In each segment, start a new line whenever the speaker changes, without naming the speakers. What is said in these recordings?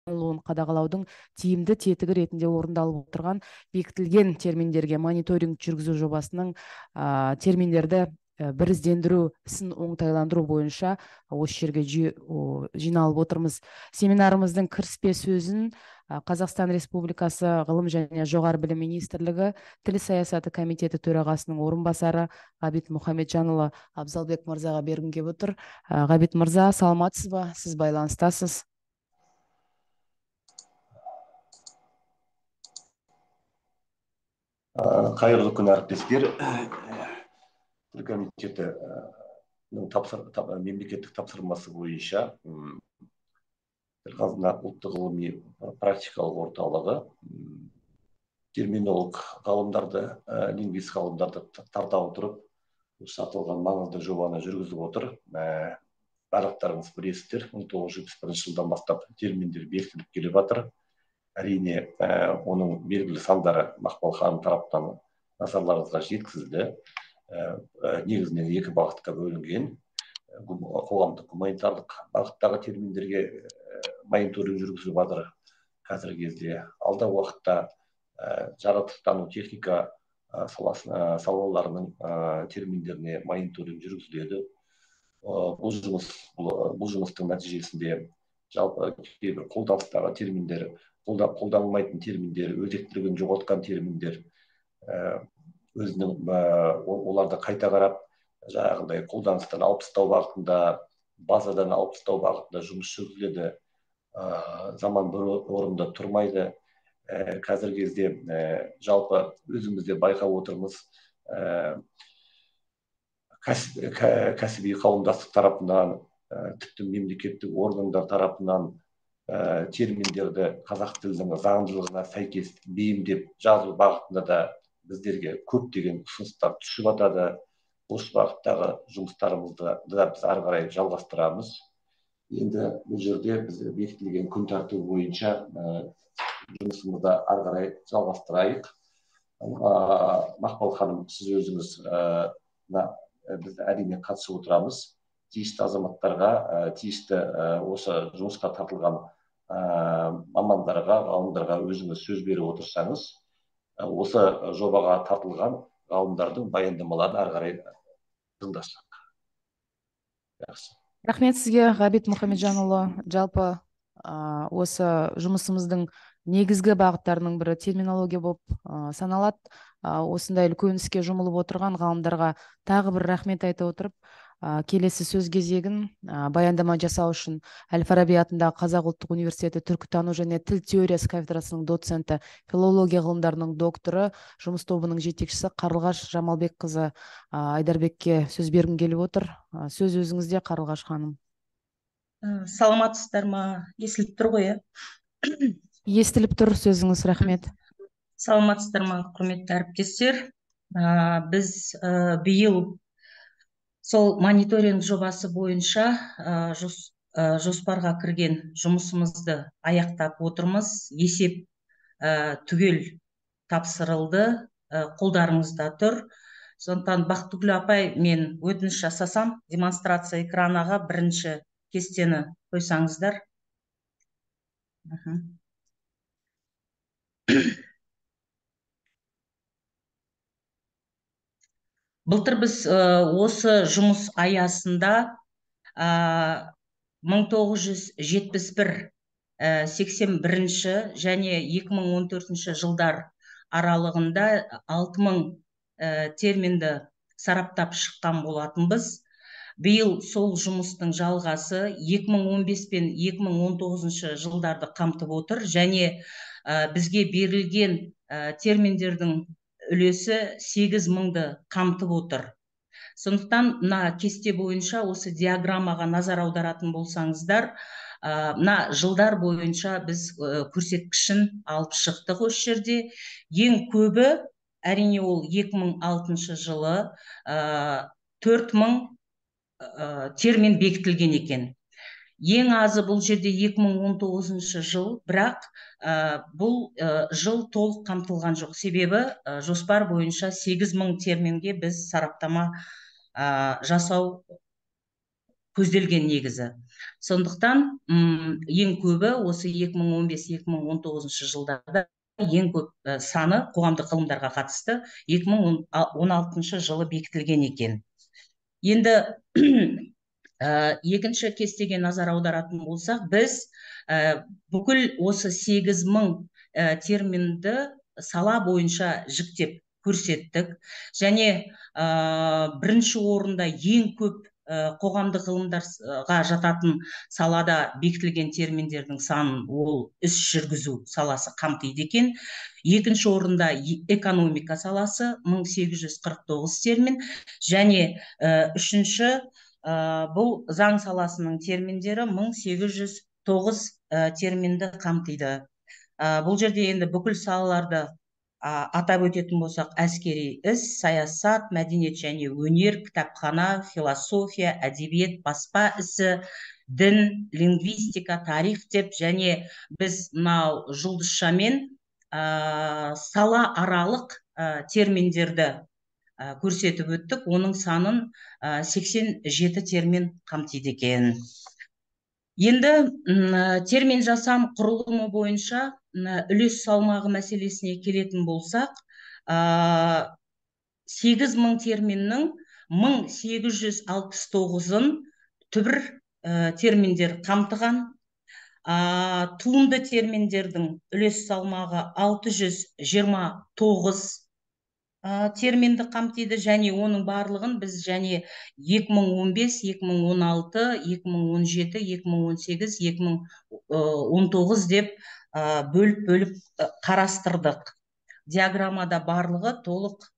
қадағалаудың тиімді тетігі ретінде орындалып отырған бекітілген терминдерге мониторинг жүргізу жобасының терминдерді біріздендіру ісін оңтайландыру бойынша осы жерге жиналып отырмыз. Семинарымыздың кіріспе сөзін Қазақстан Республикасы Ғылым және жоғары білім министрлігі тіл саясаты комитеті төрағасының орынбасары Ғабит Мұхамеджанұлы Абзалбек мырзаға бергім келіп отыр. Ғабит мырза, саламатсыз ба? Сіз байланыстасыз.
Қайырлы күн, әріптестер. Тіл комитеті мемлекеттік тапсырмасы бойынша тіл қазына ұлттық ғылыми практикалық орталығы терминолог ғалымдарды, лингвист ғалымдарды тарта отырып, осы аталған маңызды жобаны жүргізіп отыр. Барлықтарыңыз білесіздер, 1971 жылдан бастап терминдер бекітіліп келе жатыр. Әрине, оның белгілі сандары Мақпал ханым тараптан назарларыңызға жеткізілді. Негізінен екі бағытқа бөлінген. Қоғамдық гуманитарлық бағыттағы терминдерге мониторинг жүргізіліп жатыр қазіргі кезде. Алдағы уақытта жаратылыстану техника салаларының терминдеріне мониторинг жүргізіледі. Бұл жұмыстың нәтижесінде жалпы кейбір қолданыстағы терминдер, қолданылмайтын терминдер, өзектілігін жоғалтқан терминдер оларды қайта қарап, жаңағындай қолданыстан алып тастау бағытында, базадан алып тастау бағытында жұмыс жүргізіледі. Заман бір орында тұрмайды. Қазіргі кезде жалпы өзімізде байқап отырмыз, кәсіби қауымдастық тарапынан, тіпті мемлекеттік органдар тарапынан терминдерді қазақ тілінің заңдылығына сәйкес бейімдеп жазу бағытында да біздерге көптеген ұсыныстар түсіп жатады. Осы бағыттағы жұмыстарымызды да біз ары қарай жалғастырамыз. Енді бұл жерде біз бекітілген күн тәртібі бойынша жұмысымызды ары қарай жалғастырайық. Мақпал ханым, сіз өзіңіз біз әрине қатысып отырамыз. Тиісті азаматтарға, тиісті осы жұмысқа тартылған мамандарға, ғалымдарға өзіңіз сөз беріп отырсаңыз, осы жобаға тартылған ғалымдардың баяндамаларын ары қарай тыңдасақ. Жақсы.
Рахмет сізге, Ғабит Мұхамеджанұлы. Жалпы осы жұмысымыздың негізгі бағыттарының бірі терминология болып саналады. Осындай үлкен іске жұмылып отырған ғалымдарға тағы бір рахмет айта отырып, келесі сөз кезегін баяндама жасау үшін Әл-Фараби атындағы Қазақ ұлттық университеті түркітану және тіл теориясы кафедрасының доценті, филология ғылымдарының докторы, жұмыс тобының жетекшісі Қарлығаш Жамалбекқызы Айдарбекке сөз бергім келіп отыр. Сөз өзіңізде, Қарлығаш ханым.
Саламатсыздар ма? Естіліп тұр ғой,
Естіліп тұр, сөзіңіз, рахмет.
Саламатсыздар ма, құрметті әріптестер? Біз биыл сол мониторинг жобасы бойынша жоспарға кірген жұмысымызды аяқтап отырмыз. Есеп түгел тапсырылды, қолдарыңызда тұр. Сондықтан Бақтыгүл апай, мен өтініш жасасам, демонстрация экранаға бірінші кестені қойсаңыздар. Былтыр біз осы жұмыс аясында 1971, 81 және 2014 жылдар аралығында 6000 терминді сараптап шыққан болатынбыз. Биыл сол жұмыстың жалғасы 2015 пен 2019 жылдарды қамтып отыр, және бізге берілген терминдердің үлесі 8000-ды қамтып отыр. Сондықтан мына кесте бойынша осы диаграммаға назар аударатын болсаңыздар, мына жылдар бойынша біз көрсеткішін алып шықтық осы жерде. Ең көбі, әрине, ол 2006 жылы 4000 термин бекітілген екен. Ең азы бұл жерде 2019 жыл, бірақ бұл жыл толық қамтылған жоқ. Себебі жоспар бойынша 8000 терминге біз сараптама жасау көзделген негізі. Сондықтан ең көбі осы 2015-2019 жылдарда ең көп саны қоғамдық ғылымдарға қатысты 2016 жылы бекітілген екен. Енді екінші кестеге назар аударатын болсақ, біз бүкіл осы 8.000 терминді сала бойынша жіктеп көрсеттік, және бірінші орында ең көп қоғамдық ғылымдарға жататын салада бекітілген терминдердің санын ол іс жүргізу саласы қамтиды екен. Екінші орында экономика саласы 1849 термин, және үшінші бұл заң саласының терминдері 1809 терминді қамтиды. Бұл жерде енді бүкіл салаларды атап өтетін болсақ, әскери іс, саясат, мәдениет және өнер, кітапхана, философия, әдебиет, баспа ісі, дін, лингвистика, тарих деп, және біз мынау жұлдызшамен сала аралық терминдерді көрсетіп өттік. Оның санын 87 термин қамтиды екен. Енді термин жасам құрылымы бойынша үлес салмағы мәселесіне келетін болсақ, 8.000 терминнің 1869-ын түбір терминдер қамтыған. Туынды терминдердің үлес салмағы 629 терминді қамтиды, және оның барлығын біз және 2015, 2016, 2017, 2018, 2019 деп бөліп қарастырдық. Диаграммада барлығы толық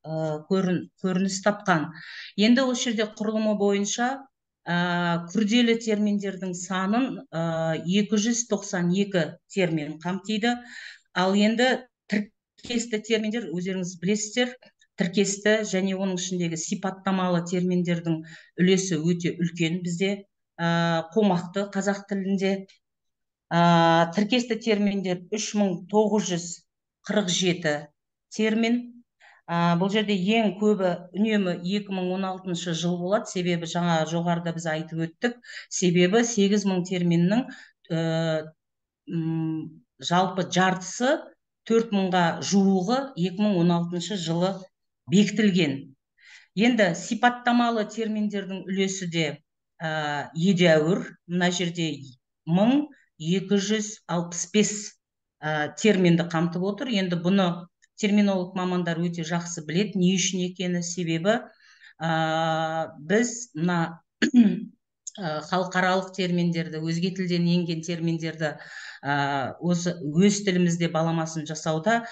көрініс тапқан. Енді осы жерде құрылымы бойынша күрделі терминдердің санын 292 термин қамтиды. Ал енді тіркесті терминдер, өздеріңіз білесіздер, тіркесті және оның ішіндегі сипаттамалы терминдердің үлесі өте үлкен бізде, қомақты қазақ тілінде. Тіркесті терминдер 3947 термин. Бұл жерде ең көбі үнемі 2016 жыл болады, себебі жаңа жоғарыда біз айтып өттік, себебі 8.000 терминнің жалпы жартысы 4.000-ға жуығы 2016 жылы бекітілген. Енді сипаттамалы терминдердің үлесі де едәуір. Мына жерде 1265 терминді қамтып отыр. Енді бұны терминолог мамандар өте жақсы біледі, не үшін екені, себебі біз мына халықаралық терминдерді, өзге тілден енген терминдерді осы өз тілімізде баламасын жасауда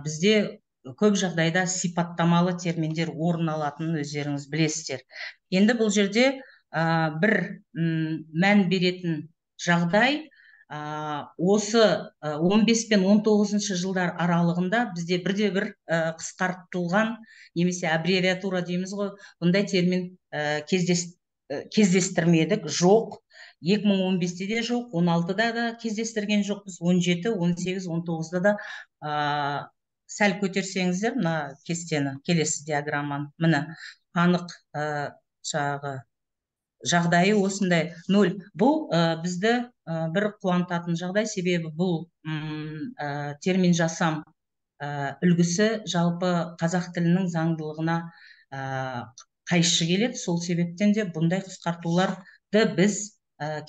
бізде көп жағдайда сипаттамалы терминдер орын алатынын өздеріңіз білесіздер. Енді бұл жерде бір мән беретін жағдай, осы 15 пен 19 жылдар аралығында бізде бірде-бір қысқартылған немесе аббревиатура дейміз ғой, бұндай термин кездестірмедік, жоқ. 2015-те де жоқ, 16-да да кездестірген жоқпыз, 17, 18, 19-да да. Сәл көтерсеңіздер мына кестені, келесі диаграмманы, міне анық жағдайы осындай 0. Бұл бізді бір қуантатын жағдай, себебі бұл термин жасам үлгісі жалпы қазақ тілінің заңдылығына қайшы келеді. Сол себептен де бұндай қысқартуларды біз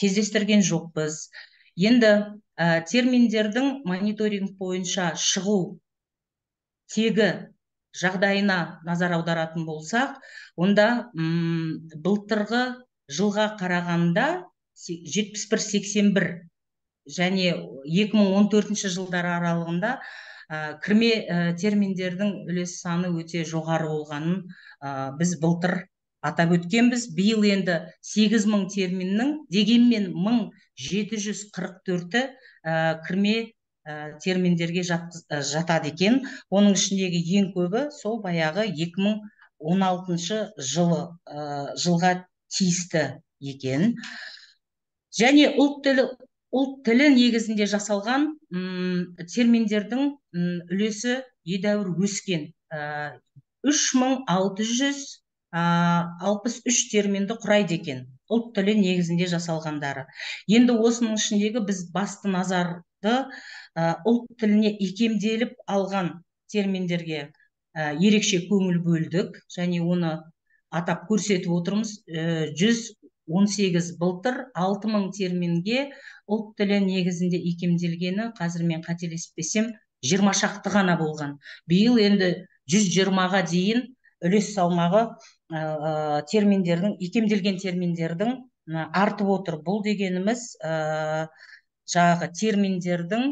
кездестірген жоқпыз. Енді терминдердің мониторинг бойынша шығу тегі жағдайына назар аударатын болсақ, онда былтырғы жылға қарағанда 71-81 және 2014 жылдар аралығында кірме терминдердің үлес саны өте жоғары болғанын біз былтыр атап өткенбіз. Биыл енді 8.000 терминнің дегенмен 1744-і кірме терминдерге жатады екен. Оның ішіндегі ең көбі сол баяғы 2016 жылға тиісті екен. Және ұлт тілі негізінде жасалған терминдердің үлесі едәуір өскен. 3663 терминді құрайды екен. ұлт тілі негізінде жасалғандары. Енді осының ішіндегі біз басты назарды ұлт тіліне икемделіп алған терминдерге ерекше көңіл бөлдік, және оны атап көрсетіп отырмыз. 118 былтыр 6000 терминге ұлт тілі негізінде икемделгені, қазір мен қателеспесем, 20 шақты ғана болған. Биыл енді 120-ға дейін үлес салмағы терминдердің, икемделген терминдердің артып отыр. Бұл дегеніміз жаңағы терминдердің,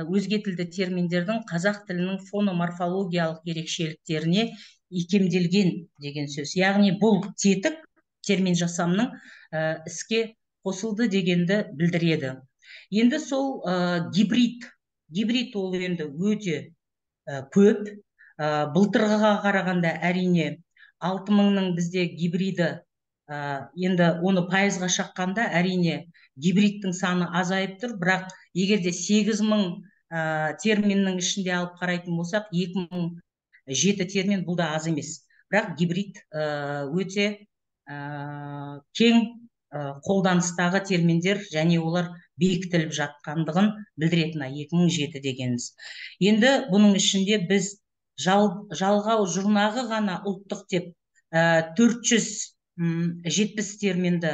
өзге тілді терминдердің қазақ тілінің фономорфологиялық ерекшеліктеріне икемделген деген сөз. Яғни бұл тетік термин жасамның іске қосылды дегенді білдіреді. Енді сол гибрид ол енді өте көп. Былтырғыға қарағанда әрине 6000-ның бізде гибриді, енді оны пайызға шаққанда әрине гибридтің саны азайып тұр, бірақ егерде 8000 терминнің ішінде алып қарайтын болсақ, 2007 термин бұл да аз емес. Бірақ гибрид өте кең қолданыстағы терминдер, және олар бекітіліп жатқандығын білдіретін 2007 дегеніміз. Енді бұның ішінде біз жалғау жұрнағы ғана ұлттық деп 470 терминді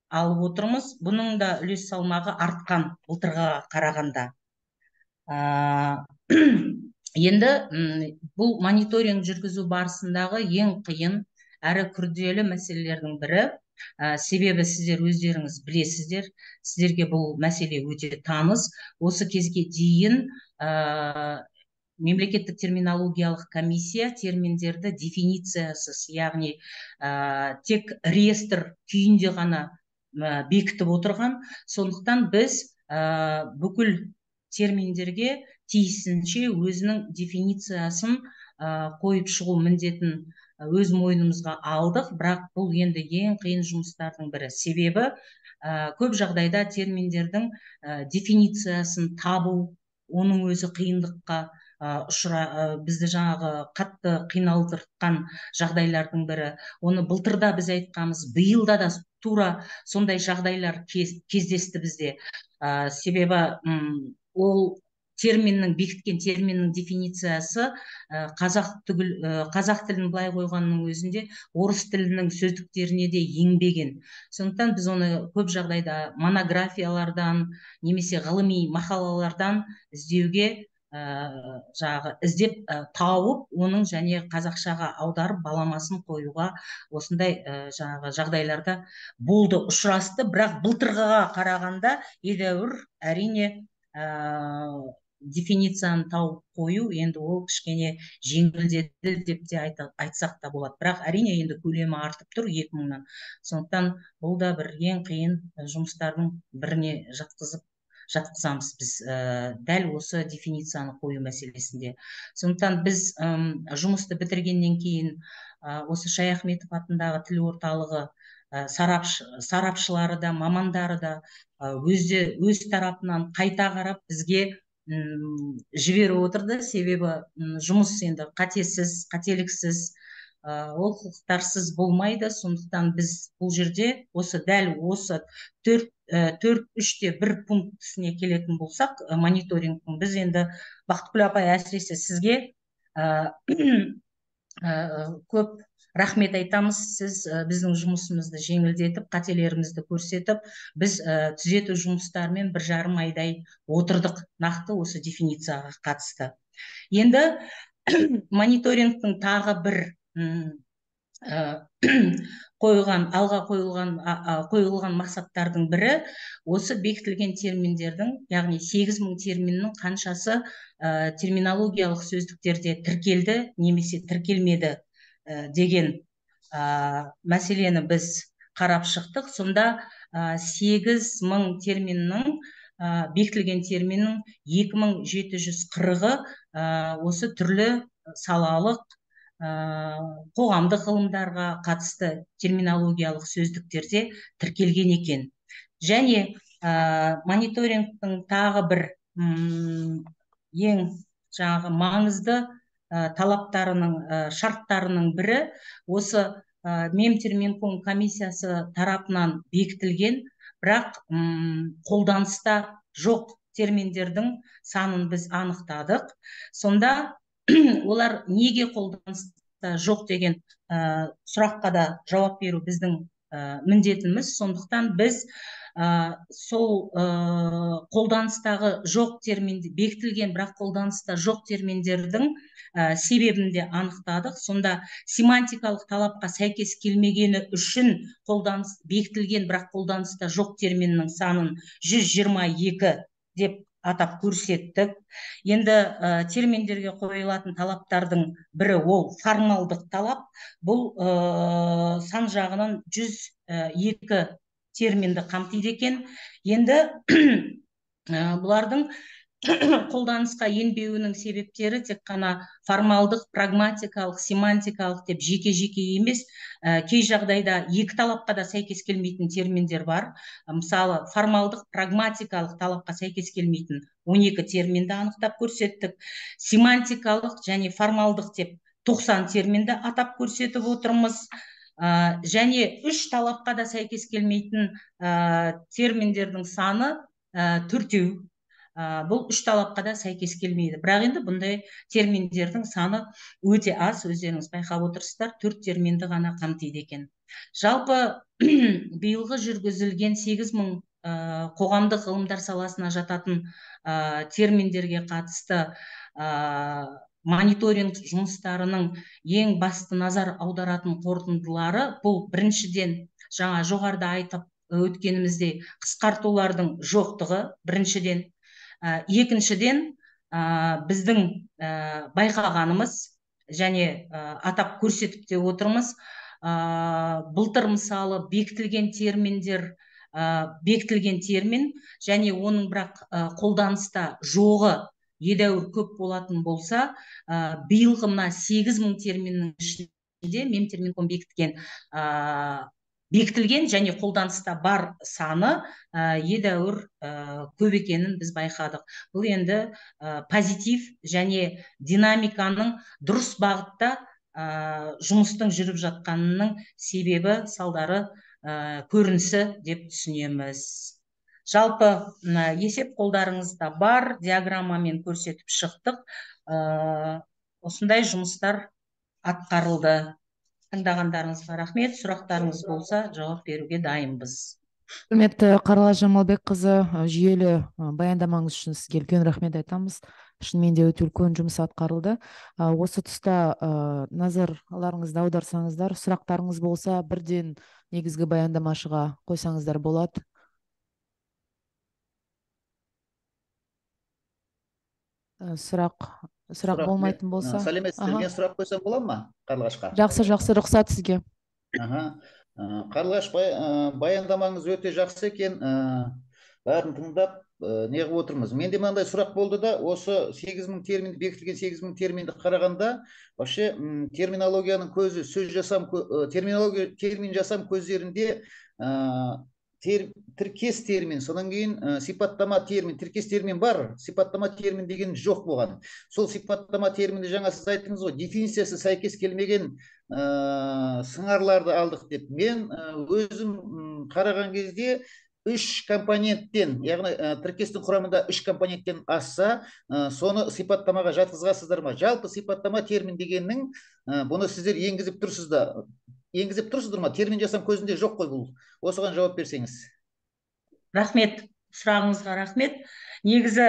алып отырмыз. Бұның да үлес салмағы артқан былтырғыға қарағанда. Енді бұл мониторинг жүргізу барысындағы ең қиын әрі күрделі мәселелердің бірі. Себебі сіздер өздеріңіз білесіздер, сіздерге бұл мәселе өте таныс. Осы кезге дейін мемлекеттік терминологиялық комиссия терминдерді дефинициясыз, яғни тек реестр күйінде ғана бекітіп отырған. Сондықтан біз бүкіл терминдерге тиісінше өзінің дефинициясын қойып шығу міндетін өз мойнымызға алдық. Бірақ бұл енді ең қиын жұмыстардың бірі. Себебі көп жағдайда терминдердің дефинициясын табу, оның өзі қиындыққа бізді жаңағы қатты қиналдыртқан жағдайлардың бірі. Оны былтырда біз айтқанбыз, биылда да тура сондай жағдайлар кездесті бізде. Себебі ол бекіткен терминнің дефинициясы қазақ тілін былай қойғанның өзінде орыс тілінің сөздіктеріне де енбеген. Сондықтан біз оны көп жағдайда монографиялардан немесе ғылыми мақалалардан іздеп тауып, оның және қазақшаға аударып баламасын қоюға осындай жағдайларда болды, ұшырасты. Бірақ былтырғыға қарағанда едәуір әрине дефиницияны тауып қою, енді ол кішкене жеңілдеді деп те айтсақ та болады. Бірақ әрине енді көлемі артып тұр 2000-нан. Сондықтан бұл да бір ең қиын жұмыстардың біріне жатқызамыз біз дәл осы дефиницияны қою мәселесінде. Сондықтан біз жұмысты бітіргеннен кейін осы Шаяхметов атындағы тіл орталығы сарапшылары да, мамандары да өз тарапынан қайта қарап бізге жіберіп отырды. Себебі жұмыс енді қатесіз, қателіксіз, олқылықтарсыз болмайды. Сондықтан біз бұл жерде дәл осы 4-3-те 1 пунктісіне келетін болсақ, мониторингтің, біз енді Бақтықүл апай, әсіресе сізге көп рахмет айтамыз. Сіз біздің жұмысымызды жеңілдетіп, қателерімізді көрсетіп, біз түзету жұмыстарымен 1,5 айдай отырдық нақты осы дефиницияға қатысты. Енді мониторингтің тағы бір алға қойылған мақсаттардың бірі осы бекітілген терминдердің, яғни 8000 терминнің қаншасы терминологиялық сөздіктерде тіркелді немесе тіркелмеді деген мәселені біз қарап шықтық. Сонда 8000 терминнің, бекітілген терминнің 2740-ы осы түрлі салалық қоғамдық ғылымдарға қатысты терминологиялық сөздіктерде тіркелген екен. Және мониторингтің тағы бір ең маңызды талаптарының, шарттарының бірі осы мемтерминком комиссиясы тарапынан бекітілген, бірақ қолданыста жоқ терминдердің санын біз анықтадық. Сонда олар неге қолданыста жоқ деген сұраққа да жауап беру біздің міндетіміз. Сондықтан біз сол қолданыстағы жоқ терминді бекітілген, бірақ қолданыста жоқ терминдердің себебін де анықтадық. Сонда семантикалық талапқа сәйкес келмегені үшін бекітілген, бірақ қолданыста жоқ терминнің санын 122 деп атап көрсеттік. Енді терминдерге қойылатын талаптардың бірі ол формалдық талап. Бұл сан жағынан 102 терминді қамтиды екен. Енді бұлардың қолданысқа енбеуінің себептері тек қана формалдық, прагматикалық, семантикалық деп жеке-жеке емес, кей жағдайда екі талапқа да сәйкес келмейтін терминдер бар. Мысалы, формалдық, прагматикалық талапқа сәйкес келмейтін 12 терминді анықтап көрсеттік. Семантикалық және формалдық деп 90 терминді атап көрсетіп отырмыз. Және 3 талапқа да сәйкес келмейтін терминдердің саны 4. Бұл 3 талапқа да сәйкес келмейді. Бірақ енді бұндай терминдердің саны өте аз, өздеріңіз байқап отырсыздар, 4 терминді ғана қамтиды екен. Жалпы биылғы жүргізілген 8000 қоғамдық ғылымдар саласына жататын терминдерге қатысты мониторинг жұмыстарының ең басты назар аударатын қорытындылары бұл біріншіден жаңа жоғарыда айтып өткеніміздей қысқартулардың жоқтығы біріншіден. Екіншіден, біздің байқағанымыз және атап көрсетіп те отырмыз, былтыр мысалы бекітілген термин және оның бірақ қолданыста жоғы едәуір көп болатын болса, биылғы мына 8000 терминнің ішінде мемтерминком бекітілген және қолданыста бар саны едәуір көп екенін біз байқадық. Бұл енді позитив және динамиканың дұрыс бағытта жұмыстың жүріп жатқанының себебі, салдары, көрінісі деп түсінеміз. Жалпы есеп қолдарыңызда бар, диаграммамен көрсетіп шықтық. Осындай жұмыстар атқарылды. Тыңдағандарыңызға рахмет. Сұрақтарыңыз болса, жауап беруге дайынбыз.
Құрметті Қарлаш Жамалбекқызы, жүйелі баяндамаңыз үшін сізге үлкен рахмет айтамыз. Шынымен де өте үлкен жұмыс атқарылды. Осы тұста назарларыңызды аударсаңыздар, сұрақтарыңыз болса, бірден негізгі баяндамашыға қойсаңыздар болады. Сұрақ болмайтын болса.
Сәлеметсіздер, мен сұрақ қойсам бола ма Қарлашқа?
Жақсы, рұқсат сізге.
Қарлаш, баяндамаңыз өте жақсы екен. Бәрін тыңдап неғып отырмыз. Менде мынандай сұрақ болды да, осы 8000 терминді, бекітілген 8000 терминді қарағанда, вообще терминологияның көзі, термин жасам көздерінде тіркес термин, содан кейін сипаттама термин, тіркес термин бар, сипаттама термин деген жоқ болған. Сол сипаттама терминді жаңа сіз айттыңыз ғой, дефинициясы сәйкес келмеген сыңарларды алдық деп. Мен өзім қараған кезде 3 компоненттен, яғни тіркестің құрамында 3 компоненттен асса, соны сипаттамаға жатқызғасыздар ма? Жалпы сипаттама термин дегеннің, бұны сіздер енгізіп тұрсыздар ма? Термин жасам көзінде жоқ қой бұл. Осыған жауап берсеңіз.
Рахмет, сұрағыңызға рахмет. Негізі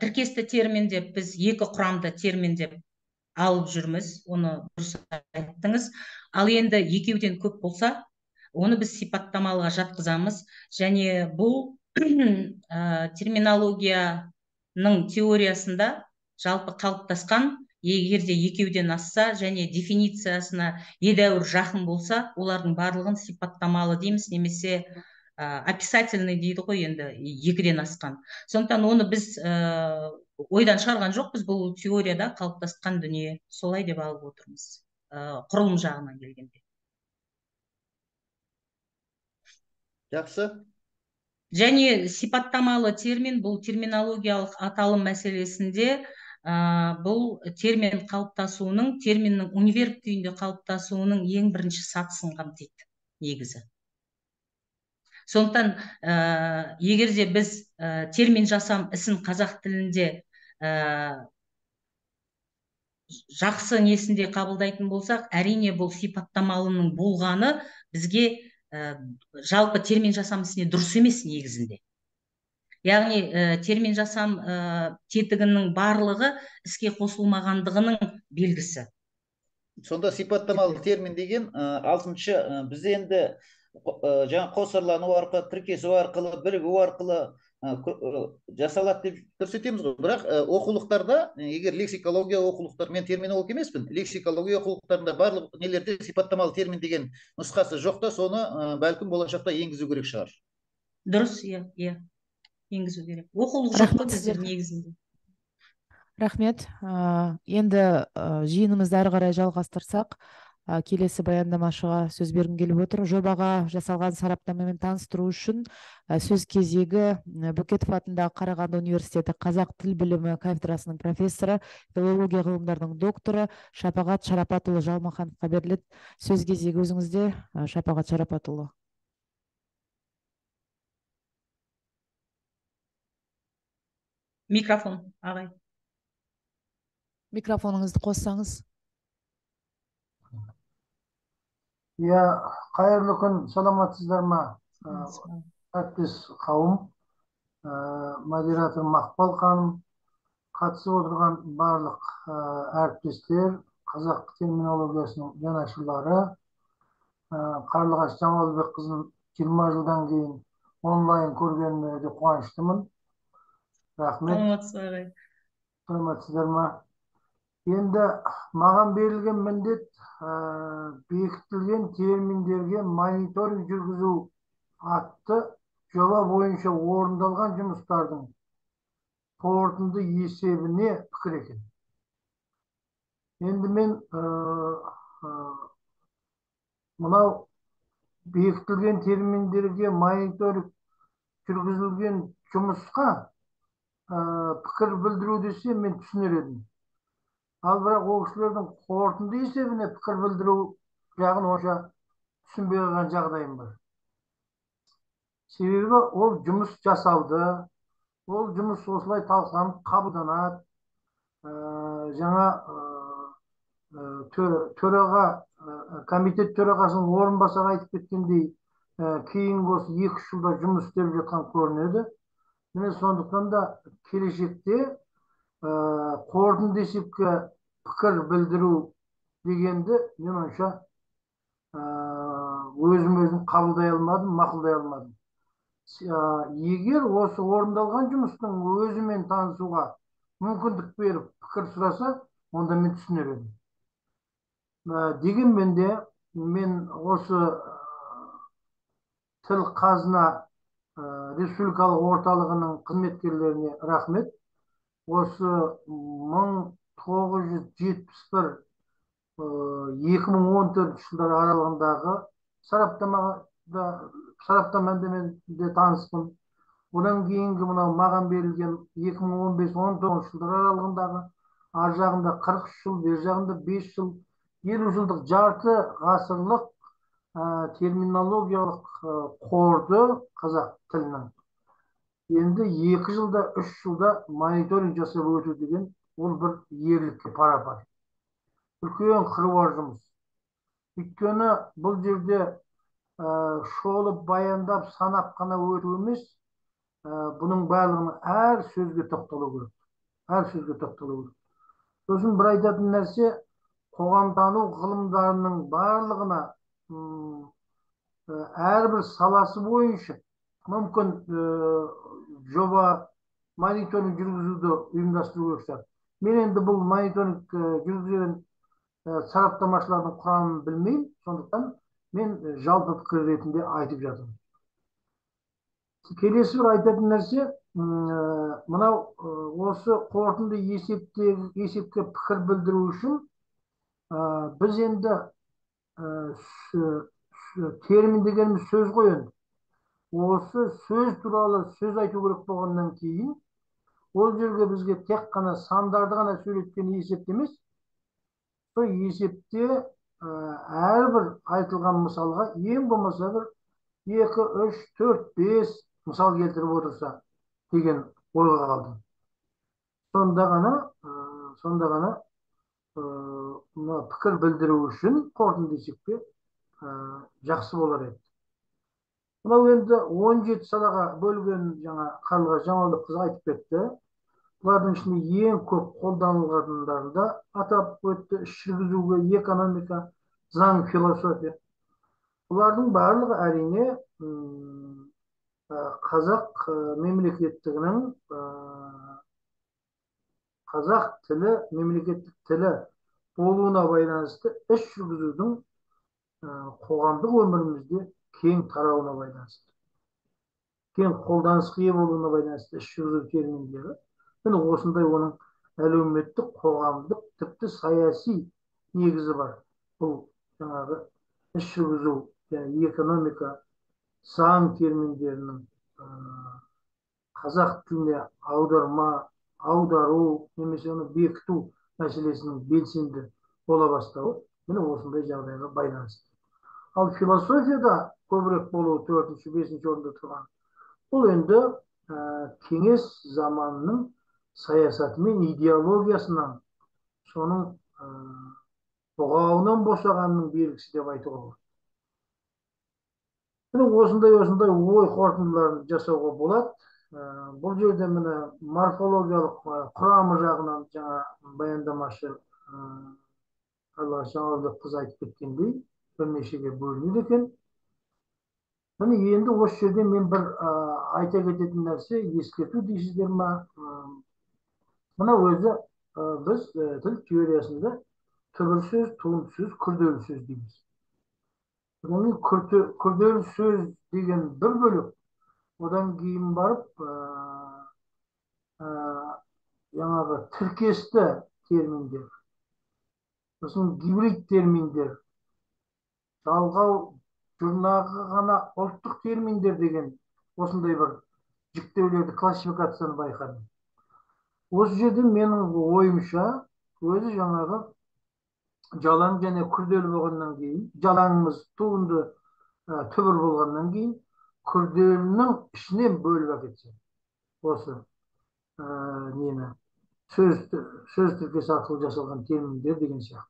тіркесті термин деп біз 2 құрамды термин деп алып жүрміз. Оны дұрыс айттыңыз. Ал енді екеуден көп болса, оны біз сипаттамалыға жатқызамыз. Және бұл терминологияның теориясында жалпы қалыптасқан, егерде екеуден асса және дефинициясына едәуір жақын болса, олардың барлығын сипаттамалы дейміз, немесе описательный дейді ғой, енді 2-ден асқан. Сондықтан оны біз ойдан шығарған жоқпыз, бұл теорияда қалыптасқан дүние. Солай деп алып отырмыз, құрылым жағынан келгенде.
Жақсы.
Және сипаттамалы термин, бұл терминологиялық аталым мәселесінде бұл терминнің универг күйінде қалыптасуының ең бірінші сатысын қамтиды негізі. Сондықтан егер де біз термин жасам ісін қазақ тілінде жақсы несінде қабылдайтын болсақ, әрине бұл сипаттамалының болғаны бізге жалпы термин жасам ісіне дұрыс емес негізінде. Яғни термин жасам тетігінің барлығы іске қосылмағандығының белгісі.
Сонда сипаттамалы термин деген алтыншы бізде енді жаңа қосарлану арқылы, тіркесу арқылы, бірігу арқылы жасалады деп көрсетеміз ғой. Бірақ оқулықтарда, егер лексикология оқулықтар, мен терминолог емеспін, лексикология оқулықтарында барлық нелерде сипаттамалы термин деген нұсқасы жоқ та, соны бәлкім болашақта енгізу керек шығар.
Дұрыс, иә, енгізу керек. Оқулық жоқ қой бізде негізінде.
Рахмет. Енді жиынымызды ары қарай жалғастырсақ, келесі баяндамашыға сөз бергім келіп отыр. Жобаға жасалған сараптамамен таныстыру үшін сөз кезегі Бөкетов атындағы Қарағанды университеті қазақ тіл білімі кафедрасының профессоры, филология ғылымдарының докторы Шапағат Шарапатұлы Жалмахановқа беріледі. Сөз кезегі өзіңізде, Шапағат Шарапатұлы.
Микрофон, ағай.
Микрофоныңызды қоссаңыз.
Иә, қайырлы күн, саламатсыздар ма? Әріптес қауым, модератор Мақпал ханым, қатысып отырған барлық әріптестер, қазақ терминологиясының жанашырлары, Қарлығаш Жамалбекқызын 20 жылдан кейін онлайн көргеніме де қуаныштымын. Рахмет. Саламатсыздар ма? Енді маған берілген міндет бекітілген терминдерге мониторинг жүргізу атты жоба бойынша орындалған жұмыстардың қорытынды есебіне пікір екен. Енді мен мынау бекітілген терминдерге мониторинг жүргізілген жұмысқа пікір білдіру десе мен түсінер едім. Ал бірақ ол кісілердің қорытынды есебіне пікір білдіру жағын онша түсінбей қалған жағдайым бар. Себебі ол жұмыс жасалды, ол жұмыс осылай талқыланып қабылданады. Жаңа комитет төрағасының орынбасары айтып кеткендей, кейінгі осы 2 жылда жұмыс істеп жатқан көрінеді. Міне сондықтан да келешекте қорытынды есепке пікір білдіру дегенді мен онша өзім қабылдай алмадым, мақұлдай алмадым. Егер осы орындалған жұмыстың өзімен танысуға мүмкіндік беріп пікір сұраса, онда мен түсінер едім. Дегенмен де мен осы тіл қазына республикалық орталығының қызметкерлеріне рахмет. Осы 1971-2014 жылдар аралығындағы сараптамамен де таныспын. Одан кейінгі мынау маған берілген 2015-19 жылдар аралығындағы ар жағында 40 жыл, бер жағында 5 жыл, 50 жылдық жарты ғасырлық терминологиялық қорды қазақ тілінің енді 2 жылда, 3 жылда мониторинг жасап өту деген ол бір ерлікке пара-пар. Үлкен қыруар жұмыс. Өйткені бұл жерде шолып баяндап санап қана өту емес, бұның барлығына әр сөзге тоқталу керек. Әр сөзге тоқталу керек. Сосын бір айтатын нәрсе, қоғамтану ғылымдарының барлығына әрбір саласы бойынша мүмкін жоба мониторинг жүргізуді ұйымдастыру керек. Мен енді бұл мониторинг жүргізген сараптамашылардың құрамын білмеймін, сондықтан мен жалпы пікір ретінде айтып жатырмын. Келесі бір айтатын нәрсе, мынау осы қорытынды есепке пікір білдіру үшін біз енді термин дегеніміз сөз ғой енді. Осы сөз туралы сөз айту керек болғаннан кейін ол жерге бізге тек қана сандарды ғана сөйлеткен есеп емес, сол есепте әрбір айтылған мысалға ең болмаса бір 2, 3, 4, 5 мысал келтіріп отырса деген ойға қалдым. Сонда ғана мына пікір білдіру үшін қорытынды есепке жақсы болар еді. Мынау енді 17 салаға бөлген жаңа Қарлығаш Жамалбекқызы айтып кетті. Бұлардың ішінде ең көп қолданылғандарын да атап өтті. Іс жүргізуге экономика, заң, философия. Бұлардың барлығы әрине қазақ мемлекеттігінің қазақ тілі мемлекеттік тілі болуына байланысты іс жүргізудің қоғамдық өмірімізде кең тарауына байланысты, кең қолданысқа ие болуына байланысты іс жүргізу терминдері. Міне осындай оның әлеуметтік, қоғамдық, тіпті саяси негізі бар. Бұл жаңағы іс жүргізу, экономика, заң терминдерінің қазақ тіліне аударма, аудару немесе оны бекіту мәселесінің белсенді бола бастауы міне осындай жағдайға байланысты. Ал философияда көбірек болуы 4-ші, 5-ші орында тұрған. Бұл енді кеңес заманының саясаты мен идеологиясынан, соның бұғауынан босағанның белгісі деп айтуға болады. Осындай ой қорытындыларын жасауға болады. Бұл жерде міне морфологиялық құрамы жағынан жаңа баяндамашы Қарлығаш Жамалбекқызы айтып кеткендей бірнешеге бөлінеді екен. Міне енді осы жерде мен бір айта кететін нәрсе, ескерту дейсіздер ма? Мына өзі біз тіл теориясында түбір сөз, туынды сөз, күрделі сөз дейміз. Күрделі сөз деген бір бөлік, одан кейін барып жаңағы тіркесті терминдер, сосын гибрид терминдер, жалғау жұрнағы ғана ұлттық терминдер деген осындай бір жіктеулерді, классификацияны байқадым. Осы жерде менің ойымша өзі жаңағы жалаң және күрделі болғаннан кейін, жалаңымыз туынды түбір болғаннан кейін, күрделінің ішінен бөліп әкетсе, осы нені сөз тіркесі арқылы жасалған терминдер деген сияқты.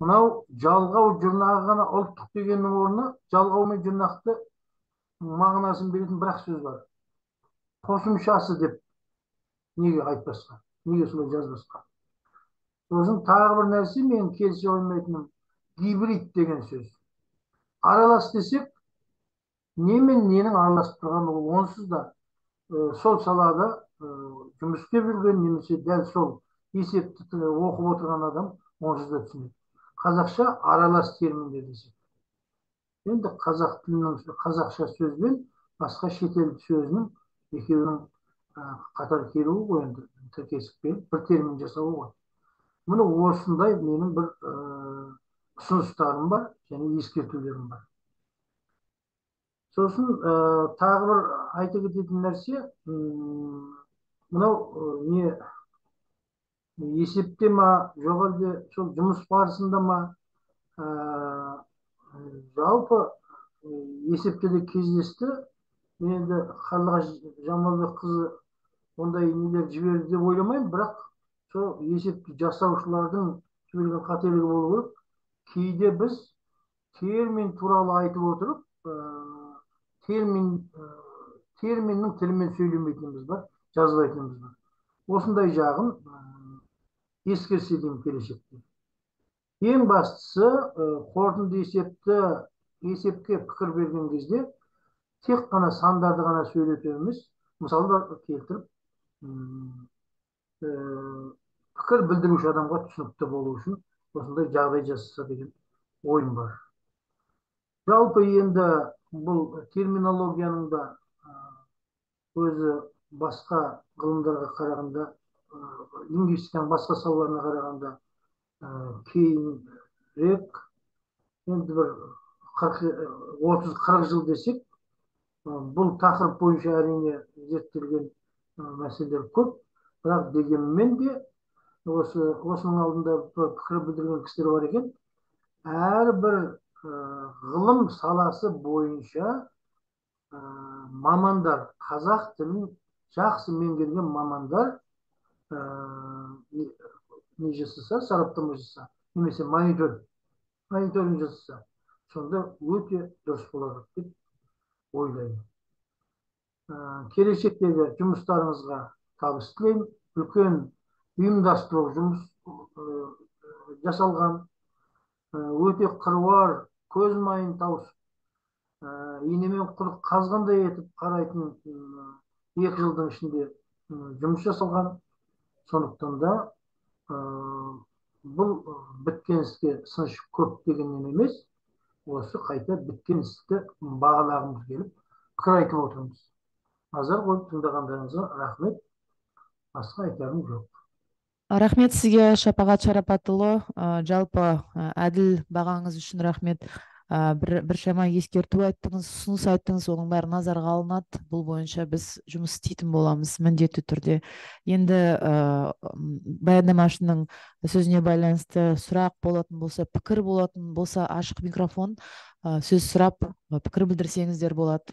Мынау жалғау жұрнағы ғана ұлттық дегеннің орнына жалғау мен жұрнақты мағынасын беретін бір-ақ сөз бар. Қосымшасы деп неге айтпасқа, неге солай жазбасқа. Сосын тағы бір нәрсе мен келісе қоймайтыным гибрид деген сөз. Аралас десек, не мен ненің араласып тұрғаны ол онсыз да сол салада жұмыс істеп жүрген немесе дәл сол есепті оқып отырған адам онсыз да түсінеді. Қазақша аралас терминдер десек. Енді қазақ тілінің қазақша сөз бен басқа шетел сөзінің екеуінің қатар келуі ғой, енді тіркесіп бір термин жасауы ғой. Міне осындай менің бір ұсыныстарым бар және ескертулерім бар. Сосын тағы бір айта кететін нәрсе, мынау не есепте ма, жоқ әлде сол жұмыс барысында ма, жалпы есепте де кездесті. Мен енді Қарлығаш Жамалбекқызы ондай нелер жіберді деп ойламаймын, бірақ сол есепті жасаушылардың жіберген қателігі болу керек. Кейде біз термин туралы айтып отырып, терминнің тілімен сөйлемейтініміз бар, жазбайтынымыз бар. Осындай жағын ескерсе деймін келешекте. Ең бастысы қорытынды есепке пікір берген кезде тек қана сандарды ғана сөйлету емес, мысалдар келтіріп пікір білдіруші адамға түсінікті болу үшін осындай жағдай жасаса деген ойым бар. Жалпы енді бұл терминологияның да өзі басқа ғылымдарға қарағанда, лингвистиканың басқа салаларына қарағанда кейінірек, енді бір 30-40 жыл десек, бұл тақырып бойынша әрине зерттелген мәселелер көп. Бірақ дегенмен де осының алдында пікір білдірген кісілер бар екен. Әрбір ғылым саласы бойынша мамандар, қазақ тілін жақсы меңгерген мамандар не жасаса, сараптама жасаса, немесе мониторинг жасаса, сонда өте дұрыс болады деп ойлаймын. Келешектегі жұмыстарыңызға табыс тілеймін. Үлкен ұйымдастыру жұмыс жасалған, өте қыруар, көз майын тауысып, инемен құдық қазғандай етіп қарайтын 2 жылдың ішінде жұмыс жасалған. Сондықтан да бұл біткен іске сыншы көп дегеннен емес, осы қайта біткен істі бағалағымыз келіп, пікір айтып отырмыз. Назар қойып тыңдағандарыңызға рахмет. Басқа айтарым жоқ.
Рахмет сізге, Шапағат Шарапатұлы. Жалпы әділ бағаңыз үшін рахмет. Біршама ескерту айттыңыз, ұсыныс айттыңыз, оның бәрі назарға алынады. Бұл бойынша біз жұмыс істейтін боламыз міндетті түрде. Енді баяндамашының сөзіне байланысты сұрақ болатын болса, пікір болатын болса, ашық микрофон, сөз сұрап, пікір білдірсеңіздер болады.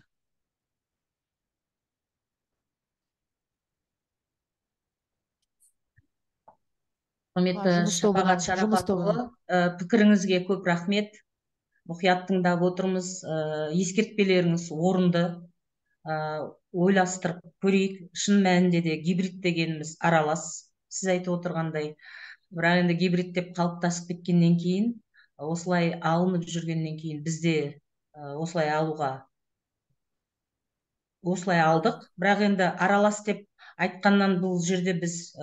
Құрметті Шапағат Шарапатұлы, пікіріңізге көп рахмет. Мұқият тыңдап отырмыз. Ескертпелеріңіз орынды. Ойластырып көрейік. Шын мәнінде де гибрид дегеніміз аралас. Сіз айтып отырғандай. Бірақ енді гибрид деп қалыптасып кеткеннен кейін, осылай алынып жүргеннен кейін бізде осылай алдық. Бірақ енді аралас деп айтқаннан бұл жерде біз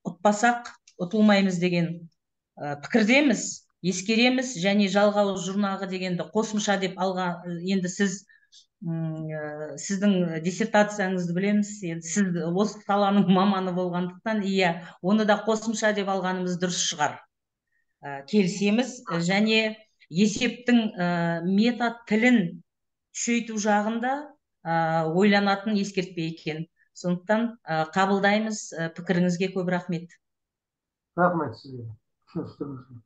ұтпасақ, ұтылмаймыз деген пікірдеміз. Ескереміз, және жалғау жұрнағы дегенді қосымша деп алған. Енді сіздің диссертацияңызды білеміз. Сіз осы саланың маманы болғандықтан, оны да қосымша деп алғанымыз дұрыс шығар. Келісеміз, және есептің метод тілін күшейту жағында ойланатын ескертпе екен. Сондықтан қабылдаймыз. Пікіріңізге көп рахмет.
Рахмет сізге. Түсіністігіңізге.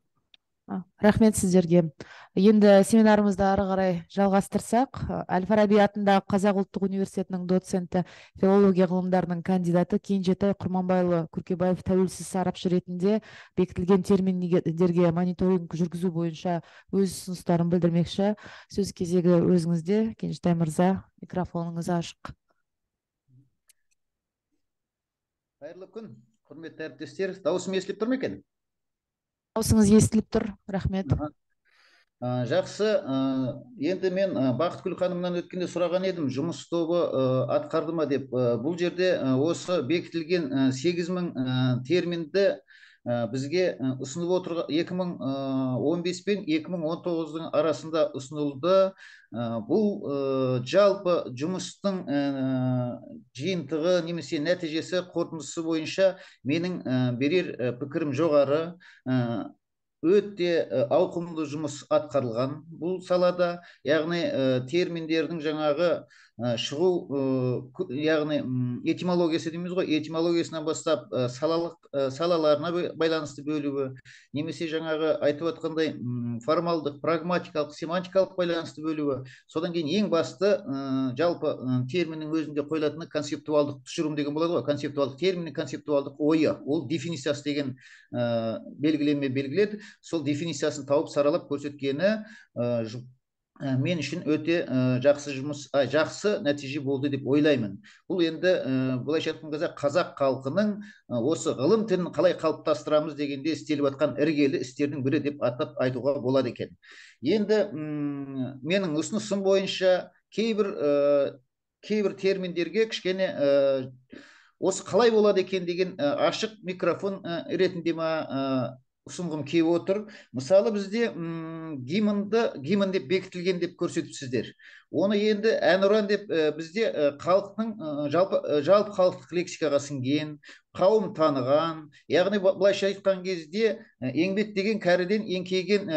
Рахмет сіздерге. Енді семинарымызды ары қарай жалғастырсақ, Әл-Фараби атындағы Қазақ ұлттық университетінің доценті, филология ғылымдарының кандидаты Кенжетай Құрманбайұлы Күркебаев тәуелсіз сарапшы ретінде бекітілген терминдерге мониторинг жүргізу бойынша өз ұсыныстарын білдірмекші. Сөз кезегі өзіңізде. Кенжетай мырза, микрофоныңыз ашық.
Қайырлы күн, құрметті әріптестер. Дауысым естіліп тұр ма екен?
Дауысыңыз естіліп тұр. Рахмет.
Жақсы. Енді мен Бақытгүл ханымнан өткенде сұраған едім, жұмыс тобы атқарды ма деп. Бұл жерде осы бекітілген 8000 терминді бізге ұсынып отырған 2015 пен 2019 арасында ұсынылды. Бұл жалпы жұмыстың жиынтығы немесе нәтижесі қорытындысы бойынша менің берер пікірім жоғары. Өте ауқымды жұмыс атқарылған бұл салада, яғни терминдердің жаңағы шығу, яғни этимологиясы дейміз ғой, этимологиясынан бастап салаларына байланысты бөлуі, немесе жаңағы айтып отқандай формалдық, прагматикалық, семантикалық байланысты бөлуі. Содан кейін ең басты жалпы терминнің өзінде қойылатыны концептуалдық тұжырым деген болады ғой. Концептуалдық терминнің концептуалдық ойы, ол дефинициясы деген белгілеме белгіледі. Сол дефинициясын тауып саралап көрсеткені мен үшін өте жақсы нәтиже болды деп ойлаймын. Бұл енді былайша айтқан кезде қазақ халқының осы ғылым тілін қалай қалыптастырамыз дегенде істеліп жатқан іргелі істердің бірі деп атап айтуға болады екен. Енді менің ұсынысым бойынша кейбір терминдерге кішкене осы қалай болады екен деген ашық микрофон ретінде ма ұсынғым келіп отыр. Мысалы бізде гимн деп бекітілген деп көрсетіпсіздер. Оны енді әнұран деп бізде халықтың жалпы халықтық лексикаға сіңген, қауым таныған, яғни былайша айтқан кезде еңбек деген кәріден еңкейген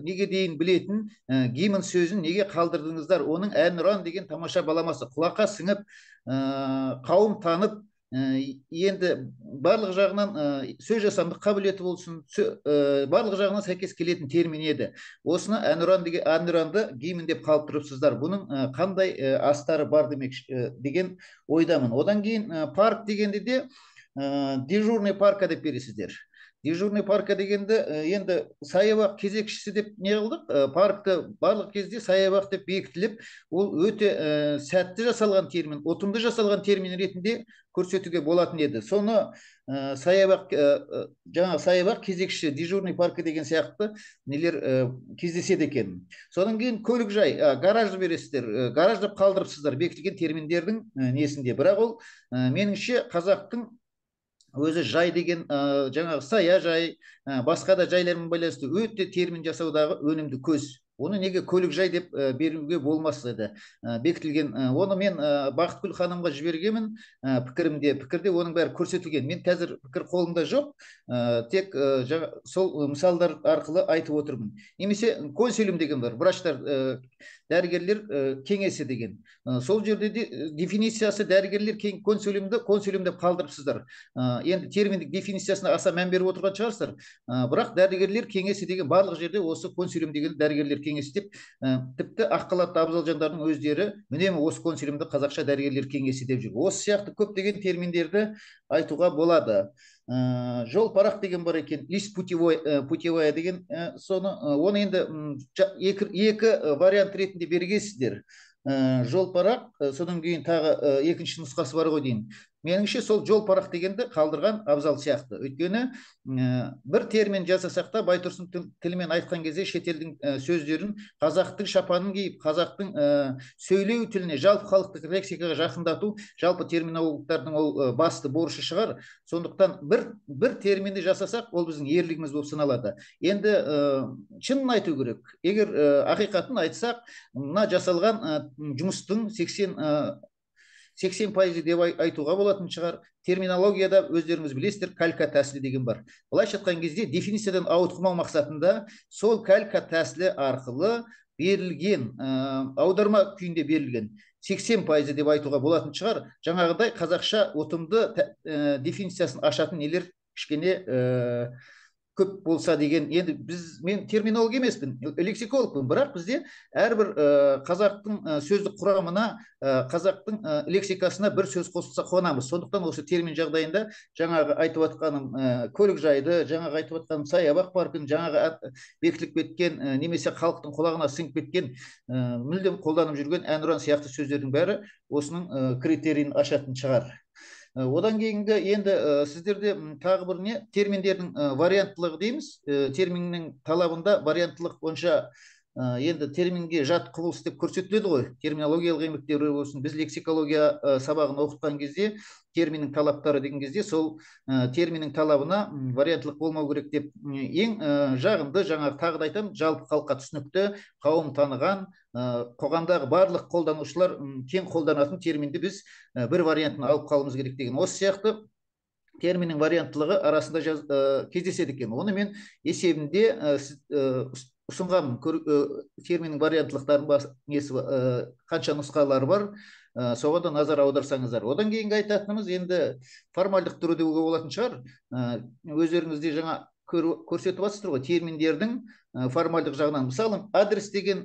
неге дейін білетін гимн сөзін неге қалдырдыңыздар? Оның әнұран деген тамаша баламасы құлаққа сіңіп, қауым танып, енді барлық жағынан сөз жасамдық қабілеті болсын, барлық жағынан сәйкес келетін термин еді. Осыны әнұранды гимн деп қалып тұрыпсыздар. Бұның қандай астары бар демек деген ойдамын. Одан кейін парк дегенде де дежурный парка деп бересіздер. Дежурный парка дегенде енді саябақ кезекшісі деп не қылдық? Паркты барлық кезде саябақ деп бекітіліп, ол өте сәтті жасалған термин, ұтымды жасалған термин ретінде көрсетуге болатын еді. Соны саябақ, жаңа саябақ кезекші, дежурный паркі деген сияқты нелер кездеседі екен. Содан кейін көлік жай, гаражды бересіздер, гараж деп қалдырыпсыздар бекітілген терминдердің несінде. Бірақ ол меніңше қазақтың өзі жай деген жаңағы сая жай, басқа да жайлармен байланысты өте термин жасаудағы өнімді көз. Оны неге көлік жай деп беруге болмас еді бекітілген. Оны мен Бақытгүл ханымға жібергенмін пікірде оның бәрі көрсетілген. Мен қазір пікір қолымда жоқ, тек сол мысалдар арқылы айтып отырмын. Немесе консилиум деген бар, врачтар, дәрігерлер кеңесі деген. Сол жерде де дефинициясы дәрігерлер консилиумды деп қалдырыпсыздар. Енді терминдік дефинициясына аса мән беріп отырған шығарсыздар. Бірақ дәрігерлер кеңесі деген барлық жерде осы консилиум деген дәрігерлер кеңесі деп, тіпті ақ халатты абзал жандардың өздері үнемі осы консилиумды қазақша дәрігерлер кеңесі деп жүр. Осы сияқты көптеген терминдерді айтуға болады. Жол парақ деген бар екен, лист путевая деген, оны енді екі вариант ретінде бергенсіздер. Жол парақ, содан кейін тағы екінші нұсқасы бар ғой дейін. Меніңше сол жол парақ дегенді қалдырған абзал сияқты. Өйткені бір термин жасасақ та, Байтұрсын тілімен айтқан кезде шетелдің сөздерін қазақтың шапанын киіп, қазақтың сөйлеу тіліне, жалпы халықтық лексикаға жақындату жалпы терминологтардың ол басты борышы шығар. Сондықтан бір терминді жасасақ, ол біздің ерлігіміз болып саналады. Енді шынын айту керек. Егер ақиқатын айтсақ, мына жасалған жұмыстың 80% деп айтуға болатын шығар. Терминологияда өздеріңіз білесіздер, калька тәсілі деген бар. Былайша айтқан кезде дефинициядан ауытқымау мақсатында сол калька тәсілі арқылы берілген, аударма күйінде берілген 80% деп айтуға болатын шығар. Жаңағыдай қазақша ұтымды дефинициясын ашатын нелер кішкене көп болса деген. Енді мен терминолог емеспін, лексикологпын, бірақ бізде әрбір қазақтың сөздік құрамына, қазақтың лексикасына бір сөз қосылса қуанамыз. Сондықтан осы термин жағдайында жаңағы айтып атқаным көлік жайды, жаңағы айтып атқаным саябақ паркін, жаңағы бекітіліп кеткен немесе халықтың құлағына сіңіп кеткен мүлдем қолданып жүрген әнұран сияқты сөздердің бәрі осының критерийін ашатын шығар. Одан кейінгі енді сіздерде тағы бір не, терминдердің варианттылығы дейміз. Терминнің талабында варианттылық бойынша енді терминге жат құбылыс деп көрсетіледі ғой. Терминологиялық еңбектер болсын, біз лексикология сабағын оқытқан кезде терминнің талаптары деген кезде сол терминнің талабына варианттылық болмау керек деп, ең жағымды, жаңағы тағы да айтамын, жалпы халыққа түсінікті, қауым таныған, қоғамдағы барлық қолданушылар кең қолданатын терминді біз бір вариантын алып қалуымыз керек деген. Осы сияқты терминнің варианттылығы арасында кездеседі екен. Оны мен есебінде ұсынғанмын. Терминнің варианттылықтарын қанша нұсқалары бар, соған да назар аударсаңыздар. Одан кейінгі айтатынымыз енді формальдық түрі деуге болатын шығар. Өздеріңізде жаңа көрсетіп жатсыздар ғой, терминдердің формальдық жағынан. Мысалы, адрес деген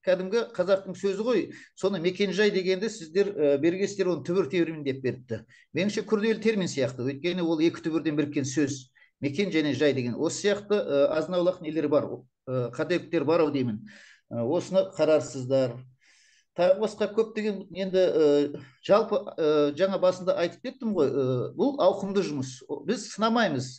кәдімгі қазақтың сөзі ғой, соны мекенжай дегенді сіздер бергенсіздер, оны түбір термин деп беріпті. Меніңше күрделі термин сияқты, өйткені ол екі түбірден біріккен сөз. Мекен және жай деген. Осы сияқты азын-аулақ нелер бар, қателіктер бар ау деймін. Осыны қарарсыздар. Тағы басқа көптеген, енді жалпы жаңа басында айтып кеттім ғой, бұл ауқымды жұмыс. Біз сынамаймыз.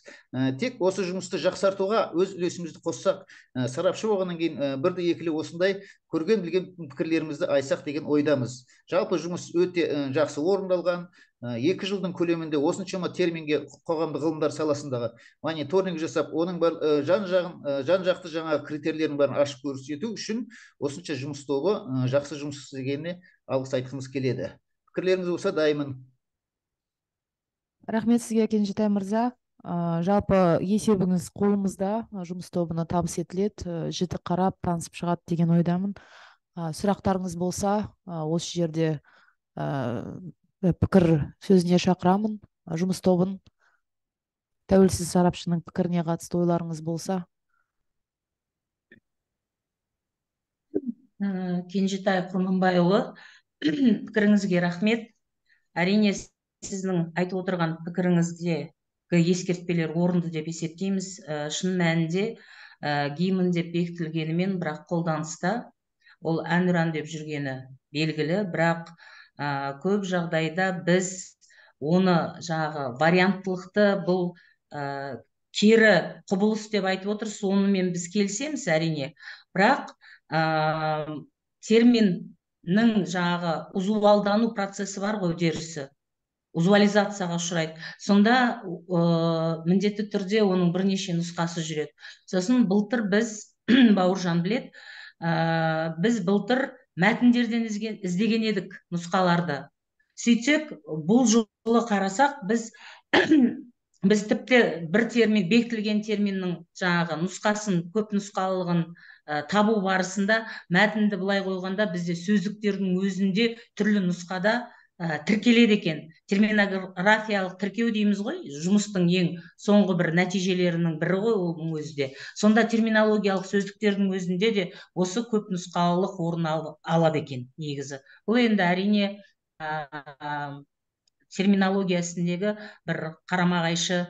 Тек осы жұмысты жақсартуға өз үлесімізді қоссақ, сарапшы болғаннан кейін бірді екілі осындай көрген білген пікірлерімізді айтсақ деген ойдамыз. Жалпы жұмыс өте жақсы орындалған. 2 жылдың көлемінде осыншама терминге қоғамдық ғылымдар саласындағы мониторинг жасап, оның жан-жақты жаңа критерийлерін бәрін ашып көрсету үшін осынша жұмыс тобы жақсы жұмыс істегеніне алғыс айтқымыз келеді. Пікірлеріңіз болса дайынмын.
Рахмет сізге, Кенжетай мырза. Жалпы есебіңіз қолымызда, жұмыс тобына табыс етіледі, жіті қарап, танысып шығады деген ойдамын. Сұрақтарыңыз болса, осы жерде пікір сөзіне шақырамын. Жұмыс тобын, тәуелсіз сарапшының пікіріне қатысты ойларыңыз болса.
Кенжетай Құрманбайұлы, пікіріңізге рахмет. Әрине, сіздің айтып отырған пікіріңіздегі ескертпелер орынды деп есептейміз. Шын мәнінде гимн деп бекітілгенімен, бірақ қолданыста ол әнұран деп жүргені белгілі, бірақ көп жағдайда біз оны жаңағы варианттылықты бұл кері құбылыс деп айтып отыр, сонымен біз келісеміз әрине, бірақ терминнің жаңағы узуалдану процесі бар ғой, үдерісі узуализацияға ұшырайды. Сонда міндетті түрде оның бірнеше нұсқасы жүреді. Сосын былтыр біз, Бауыржан білет, біз былтыр мәтіндерден іздеген едік нұсқаларды. Сөйтсек, бұл жолы қарасақ, біз тіпті бір термин, бекітілген терминнің жаңағы нұсқасын, көп нұсқалығын табу барысында мәтінді былай қойғанда бізде сөздіктердің өзінде түрлі нұсқада тіркеледі екен. Терминографиялық тіркеу дейміз ғой, жұмыстың ең соңғы бір нәтижелерінің бірі ғой оның өзінде. Сонда терминологиялық сөздіктердің өзінде де осы көп нұсқалылық орын алады екен негізі. Бұл енді әрине терминологиясындегі бір қарама-қайшы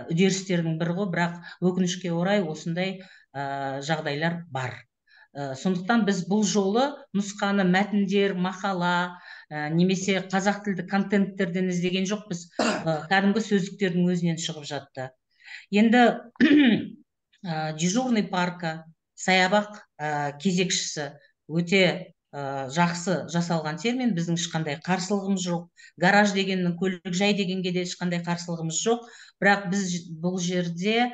үдерістердің бірі ғой, бірақ өкінішке орай осындай жағдайлар бар. Сондықтан біз бұл жолы нұсқаны мәтіндер, мақала, немесе қазақ тілді контенттерден іздеген жоқ, біз кәдімгі сөздіктердің өзінен шығып жатты. Енді дежурный парка, саябақ кезекшісі өте жақсы жасалған термин, біздің ешқандай қарсылығымыз жоқ. Гараж дегеннің, көлік жай дегенге де ешқандай қарсылығымыз жоқ, бірақ біз бұл жерде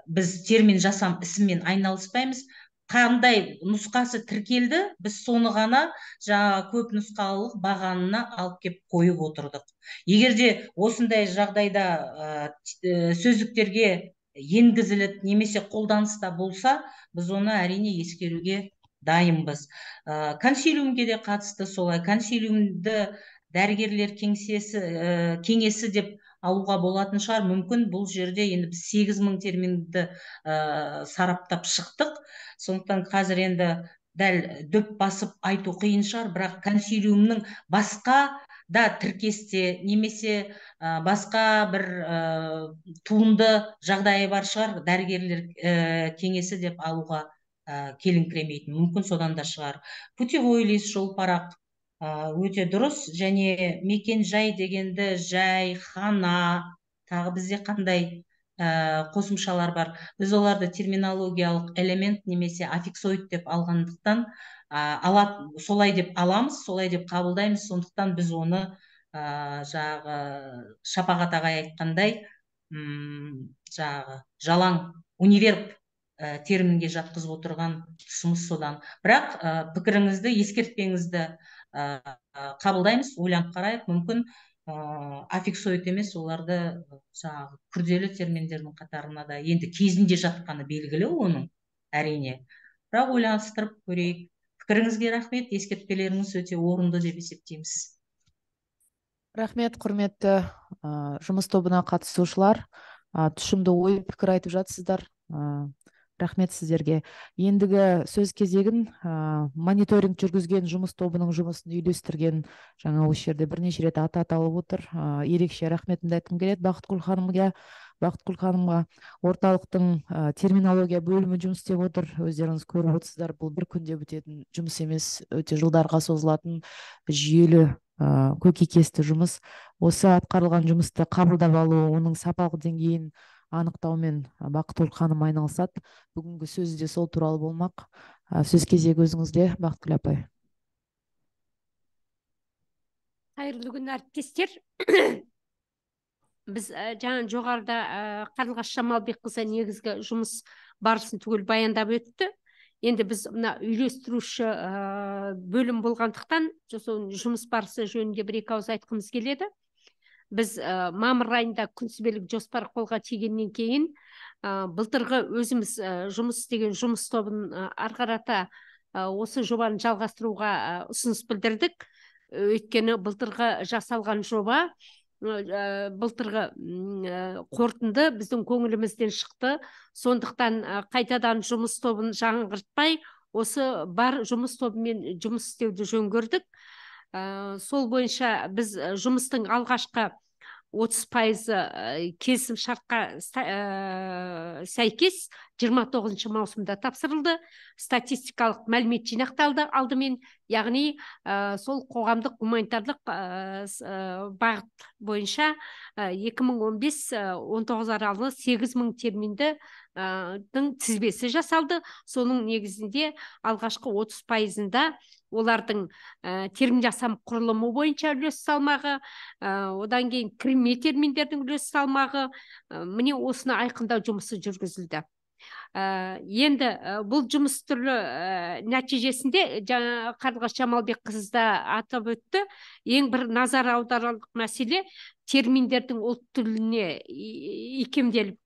біз термин жасам ісімен айналыспаймыз. Қандай нұсқасы тіркелді, біз соны ғана жаңа көп нұсқалылық бағанына алып кеп қойып отырдық. Егерде осындай жағдайда сөздіктерге енгізіліп немесе қолданыста болса, біз оны әрине ескеруге дайынбыз. Консилиумге де қатысты солай. Консилиумды дәрігерлер кеңесі деп алуға болатын шығар. Мүмкін бұл жерде енді біз 8000 терминді сараптап шықтық. Сондықтан қазір енді дәл дөп басып айту қиын шығар, бірақ консилиумның басқа да тіркесте немесе басқа бір туынды жағдайы бар шығар, дәрігерлер кеңесі деп алуға келіңкіремейтін. Мүмкін содан да шығар. Путевой лист, жол парақ өте дұрыс, және мекен жай дегенді жай, хана, тағы бізде қандай қосымшалар бар. Біз оларды терминологиялық элемент немесе аффиксоид деп алғандықтан солай деп аламыз, солай деп қабылдаймыз. Сондықтан біз оны жаңағы Шапағат ағай айтқандай жаңағы жалаң универб терминге жатқызып отырған тұсымыз содан. Бірақ пікіріңізді, ескертпеңізді қабылдаймыз, ойланып қарайық. Мүмкін аффиксоид емес, оларды жаңағы күрделі терминдердің қатарына да енді кезінде жатқаны белгілі оның, әрине. Бірақ ойланыстырып көрейік. Пікіріңізге рахмет, ескертпелеріңіз өте орынды деп есептейміз.
Рахмет, құрметті жұмыс тобына қатысушылар. Тұшымды ой пікір айтып жатсыздар. Рахмет сіздерге. Ендігі сөз кезегін мониторинг жүргізген жұмыс тобының жұмысын үйлестірген жаңа осы жерде бірнеше рет аталып отыр. Ерекше рахметімді айтқым келеді Бақытгүл ханымға. Орталықтың терминология бөлімі жұмыс істеп отыр. Өздеріңіз көріп отырсыздар, бұл бір күнде бітетін жұмыс емес, өте жылдарға созылатын жүйелі көкейкесті жұмыс. Осы атқарылған жұмысты қабылдап алу, оның сапалық деңгейін анықтаумен Бақытгүл ханым айналысады. Бүгінгі сөз де сол туралы болмақ. Сөз кезегі өзіңізде, Бақытгүл апай.
Қайырлы күн, әріптестер. Біз жаңа жоғарыда Қарлығаш Жамалбекқызы негізгі жұмыс барысын түгел баяндап өтті. Енді біз мына үйлестіруші бөлім болғандықтан жұмыс барысы жөнінде бір-екі ауыз айтқымыз келеді. Біз мамыр айында күнтізбелік жоспар қолға тигеннен кейін былтырғы өзіміз жұмыс істеген жұмыс тобын ары қарата осы жобаны жалғастыруға ұсыныс білдірдік. өйткені былтырғы жасалған жоба, былтырғы қорытынды біздің көңілімізден шықты. Сондықтан қайтадан жұмыс тобын жаңғыртпай, осы бар жұмыс тобымен жұмыс істеуді жөн көрдік. Сол бойынша біз жұмыстың алғашқы 30% келісім шартқа сәйкес 29 маусымда тапсырылды. Статистикалық мәлімет жинақталды алдымен, яғни сол қоғамдық гуманитарлық бағыт бойынша 2015-19 аралығы 8000 терминді тізбесі жасалды. Соның негізінде алғашқы 30%-ында олардың термин жасам құрылымы бойынша үлес салмағы, одан кейін кірме терминдердің үлес салмағы, міне осыны айқындау жұмысы жүргізілді. Енді бұл жұмыс түрлі нәтижесінде Қарлығаш Жамалбекқызы да атап өтті. Ең бір назар аударарлық мәселе терминдердің ұлт тіліне икемделіп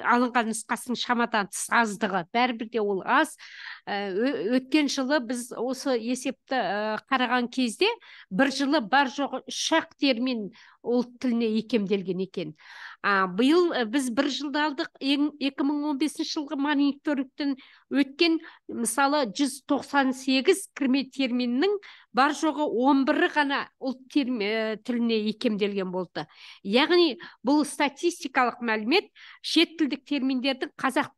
алынған нұсқасының шамадан тыс аздығы. Бәрібір де ол аз. Өткен жылы біз осы есепті қараған кезде бір жылы бар жоғы 3-ақ термин ұлт тіліне икемделген екен. Биыл біз бір жылды алдық. 2015 жылғы мониторингтен өткен мысалы 198 кірме терминнің бар жоғы 11-і ғана ұлт тіліне икемделген болды. Яғни бұл статистикалық мәлімет шет тілдік терминдердің қазақ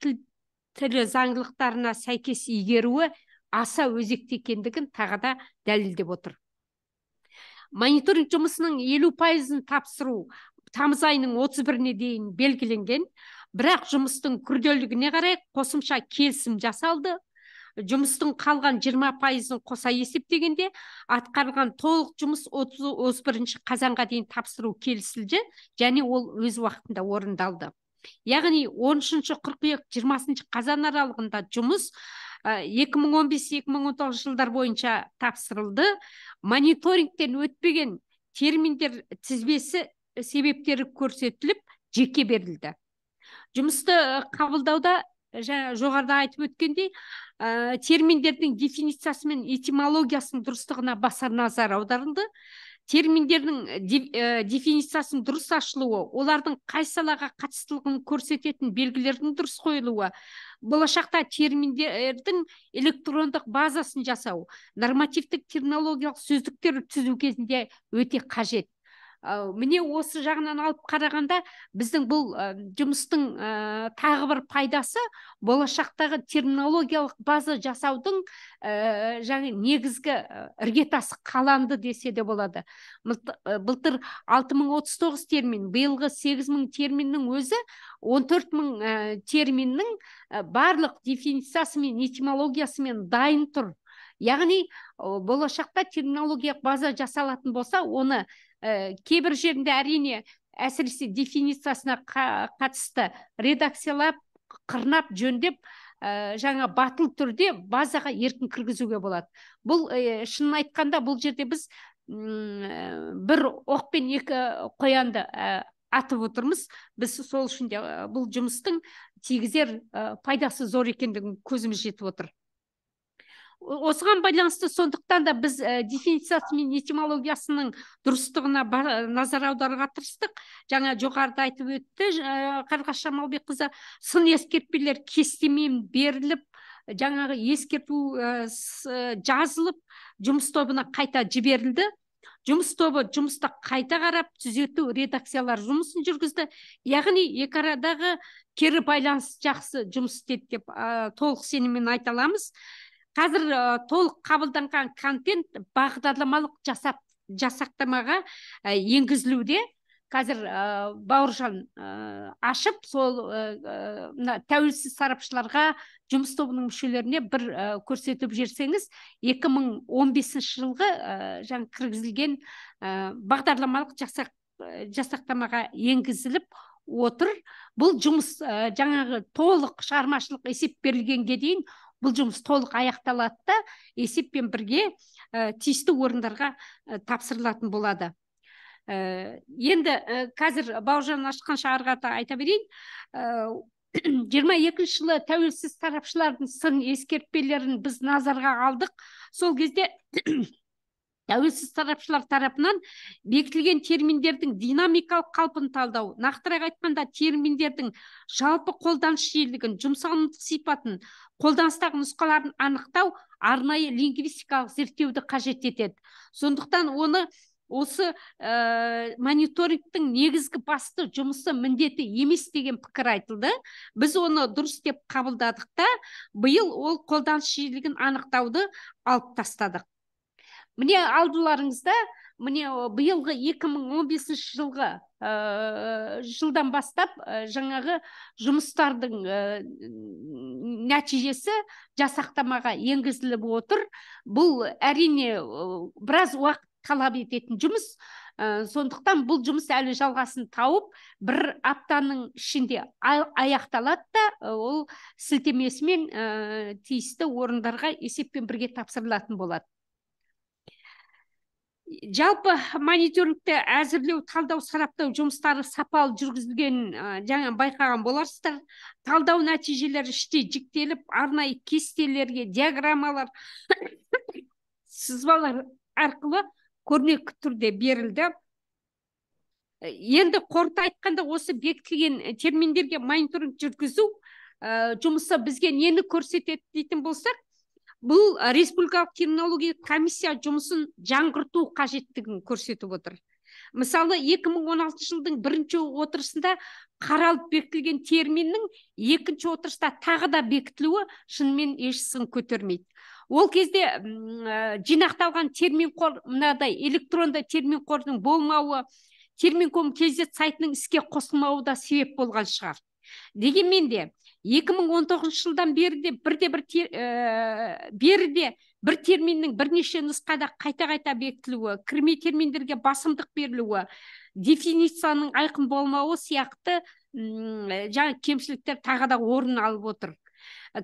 тілі заңдылықтарына сәйкес игеруі аса өзекті екендігін тағы да дәлелдеп отыр. Мониторинг жұмысының 50%-ын тапсыру тамыз айының 31-іне дейін белгіленген, бірақ жұмыстың күрделілігіне қарай қосымша келісім жасалды. Жұмыстың қалған 20%-ын қоса есептегенде атқарылған толық жұмыс 31 қазанға дейін тапсыру келісілді, және ол өз уақытында орындалды. Яғни 13 қыркүйек 20 қазан аралығында жұмыс 2015-2019 жылдар бойынша тапсырылды. Мониторингтен өтпеген терминдер тізбесі себептері көрсетіліп, жеке берілді. Жұмысты қабылдауда жоғарыда айтып өткендей, терминдердің дефинициясы мен этимологиясының дұрыстығына баса назар аударылды. Терминдердің дефинициясының дұрыс ашылуы, олардың қай салаға қатыстылығын көрсететін белгілердің дұрыс қойылуы, болашақта терминдердің электрондық базасын жасау, нормативтік терминологиялық сөздіктер түзу кезінде өте қажет. Міне осы жағынан алып қарағанда біздің бұл жұмыстың тағы бір пайдасы болашақтағы терминологиялық база жасаудың жаңа негізгі іргетасы қаланды десе де болады. Былтыр 6039 термин, биылғы 8000 терминнің өзі 14000 терминнің барлық дефинициясы мен этимологиясымен дайын тұр. Яғни болашақта терминологиялық база жасалатын болса, оны кейбір жерінде әрине әсіресе дефинициясына қатысты редакциялап, қырнап, жөндеп, жаңа батыл түрде базаға еркін кіргізуге болады. Бұл шынын айтқанда бұл жерде біз бір оқпен екі қоянды атып отырмыз. Біз сол үшін де бұл жұмыстың тигізер пайдасы зор екендігін көзіміз жетіп отыр. Осыған байланысты сондықтан да біз дефинициясы мен этимологиясының дұрыстығына назар аударуға тырыстық. Жаңа жоғарыда айтып өтті Қарлығаш Жамалбекқызы, сын ескертпелер кестемен беріліп, жаңағы ескерту жазылып, жұмыс тобына қайта жіберілді. Жұмыс тобы жұмыста қайта қарап, түзету редакциялар жұмысын жүргізді. Яғни екі арадағы кері байланыс жақсы жұмыс істеді деп толық сеніммен айта аламыз. Қазір толық қабылданған контент бағдарламалық жасақтамаға енгізілуде. Қазір Бауыржан ашып, сол тәуелсіз сарапшыларға, жұмыс тобының мүшелеріне бір көрсетіп жерсеңіз, 2015 жылғы жаңа кіргізілген бағдарламалық жасақтамаға енгізіліп отыр. Бұл жұмыс жаңағы толық шығармашылық есеп берілгенге дейін бұл жұмыс толық аяқталады да, есеппен бірге тиісті орындарға тапсырылатын болады. Енді қазір Бауыржан ашқанша ары қарата айта берейін. 22 жылы тәуелсіз сарапшылардың сын ескертпелерін біз назарға алдық. Сол кезде тәуелсіз сарапшылар тарапынан бекітілген терминдердің динамикалық қалпын талдау, нақтырақ айтқанда терминдердің жалпы қолданыс жиілігін, жұмсалымдық сипатын, қолданыстағы нұсқаларын анықтау арнайы лингвистикалық зерттеуді қажет етеді. Сондықтан оны осы мониторингтің негізгі басты жұмысы міндеті емес деген пікір айтылды. Біз оны дұрыс деп қабылдадық та, биыл ол қолданыс жиілігін анықтауды алып тастадық. Міне алдыларыңызда, міне биылғы 2015 жылдан бастап жаңағы жұмыстардың нәтижесі жасақтамаға енгізіліп отыр. Бұл әрине біраз уақыт талап ететін жұмыс. Сондықтан бұл жұмыс әлі жалғасын тауып, бір аптаның ішінде аяқталады да, ол сілтемесімен тиісті орындарға есеппен бірге тапсырылатын болады. Жалпы мониторингті әзірлеу, талдау, сараптау жұмыстары сапалы жүргізілген жаңа байқаған боларсыздар. Талдау нәтижелері іште жіктеліп, арнайы кестелерге, диаграммалар, сызбалар арқылы көрнекі түрде берілді. Енді қорыта айтқанда, осы бекітілген терминдерге мониторинг жүргізу жұмысы бізге нені көрсетеді дейтін болсақ, бұл республикалық терминология комиссия жұмысын жаңғырту қажеттігін көрсетіп отыр. Мысалы, 2016 жылдың бірінші отырысында қаралып бекітілген терминнің екінші отырыста тағы да бекітілуі шынымен ешсін көтермейді. Ол кезде жинақталған термин қор, мынадай электронды термин қордың болмауы, терминком кезет сайтының іске қосылмауы да себеп болған шығар. Дегенмен де 2019 жылдан беріде бір терминнің бірнеше нұсқада қайта бекітілуі, кірме терминдерге басымдық берілуі, дефиницияның айқын болмауы сияқты жаңа кемшіліктер тағы да орын алып отыр.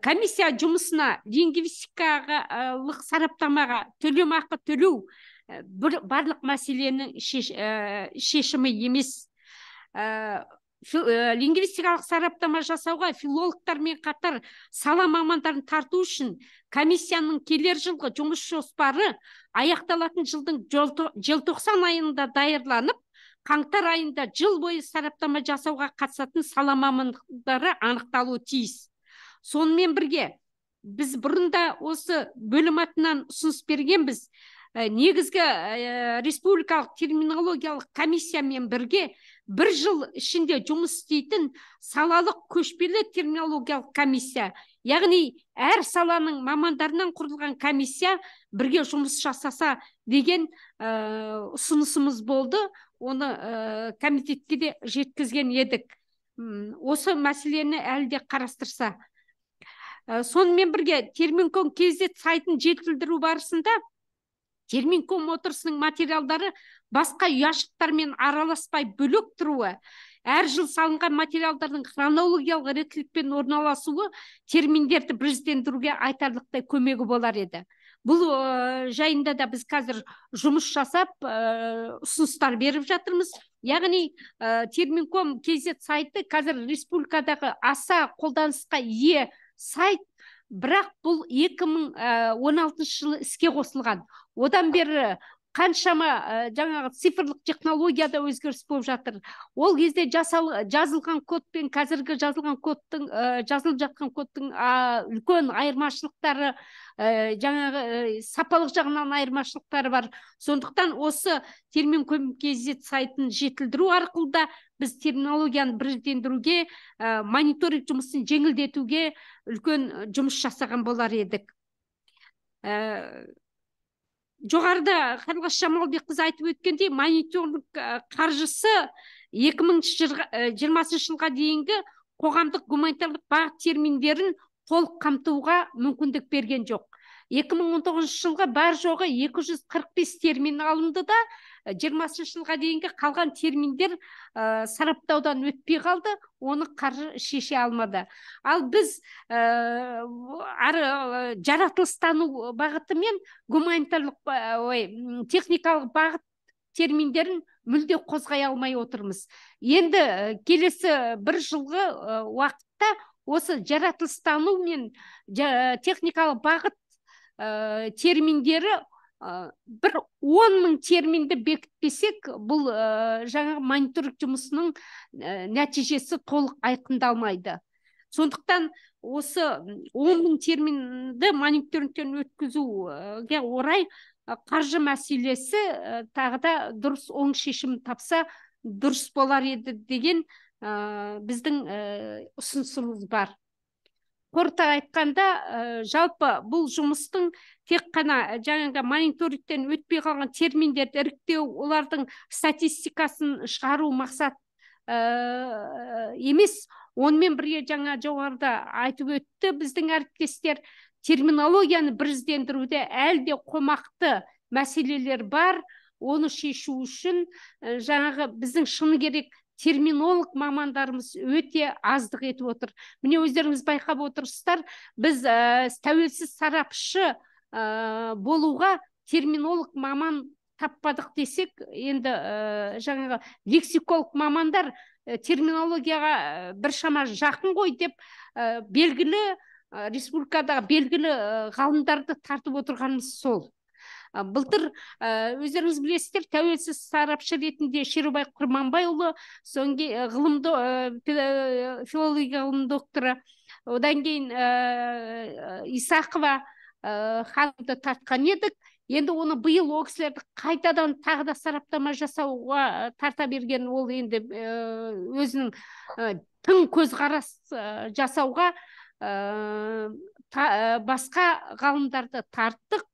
Комиссия жұмысына лингвистикалық сараптамаға төлемақы төлеу барлық мәселенің шешімі емес. Лингвистикалық сараптама жасауға филологтармен қатар сала мамандарын тарту үшін комиссияның келер жылғы жұмыс жоспары аяқталатын жылдың желтоқсан айында дайырланып, қаңтар айында жыл бойы сараптама жасауға қатысатын сала мамандары анықталуы тиіс. Сонымен бірге, біз бұрында осы бөлім атынан ұсыныс бергенбіз. Негізгі республикалық терминологиялық комиссиямен бірге бір жыл ішінде жұмыс істейтін салалық көшпелі терминологиялық комиссия, яғни әр саланың мамандарынан құрылған комиссия бірге жұмыс жасаса деген ұсынысымыз болды. Оны комитетке де жеткізген едік. Осы мәселені әлі де қарастырса. Сонымен бірге терминком кезет сайтын жетілдіру барысында терминком отырысының материалдары басқа ұяшықтармен араласпай бөлек тұруы, әр жыл салынған материалдардың хронологиялық реттілікпен орналасуы терминдерді біріздендіруге айтарлықтай көмегі болар еді. Бұл жайында да біз қазір жұмыс жасап, ұсыныстар беріп жатырмыз. Яғни терминком кезет сайты қазір республикадағы аса қолданысқа ие сайт, бірақ бұл 2016 жылы іске қосылған. Одан бері қаншама жаңағы цифрлық технологияда өзгеріс болып жатыр. Ол кезде жазылған код пен қазіргі жазылып жатқан кодтың үлкен айырмашылықтары, жаңағы сапалық жағынан айырмашылықтары бар. Сондықтан осы терминком кезет сайтын жетілдіру арқылы да біз терминологияны біріздендіруге, мониторинг жұмысын жеңілдетуге үлкен жұмыс жасаған болар едік. Жоғарыда Қарлығаш Жамалбекқызы айтып өткендей, мониторинг қаржысы 2020 жылға дейінгі қоғамдық гуманитарлық бағыт терминдерін толық қамтуға мүмкіндік берген жоқ. 2019 жылға бар жоғы 245 термин алынды да, 20 жылға дейінгі қалған терминдер сараптаудан өтпей қалды, оны қаржы шеше алмады. Ал біз жаратылыстану бағыты мен гуманитарлық техникалық бағыт терминдерін мүлде қозғай алмай отырмыз. Енді келесі бір жылғы уақытта осы жаратылыстану мен техникалық бағыт терминдері бір 10.000 терминді бекітпесек, бұл жаңағы мониторинг жұмысының нәтижесі толық айқындалмайды. Сондықтан осы 10.000 терминді мониторингтен өткізуге орай қаржы мәселесі тағы да дұрыс оң шешім тапса дұрыс болар еді деген біздің ұсынысымыз бар. Қорыта айтқанда, жалпы бұл жұмыстың тек қана жаңағы мониторингтен өтпей қалған терминдерді іріктеу, олардың статистикасын шығару мақсат емес. Онымен бірге жаңа жоғарыда айтып өтті біздің әріптестер, терминологияны біріздендіруде әлде қомақты мәселелер бар. Оны шешу үшін жаңағы біздің шыны керек терминолог мамандарымыз өте аздық етіп отыр. Міне өздеріңіз байқап отырсыздар, біз тәуелсіз сарапшы болуға терминолог маман таппадық десек, енді жаңағы лексиколог мамандар терминологияға біршама жақын ғой деп белгілі республикадағы белгілі ғалымдарды тартып отырғанымыз сол. Былтыр өздеріңіз білесіздер, тәуелсіз сарапшы ретінде Шерубай Құрманбайұлы, филология ғылым докторы, одан кейін Исақова ханымды тартқан едік. Енді оны биыл ол кісілерді қайтадан тағы да сараптама жасауға тарта берген, ол енді өзінің тың көзқарас жасауға басқа ғалымдарды тарттық.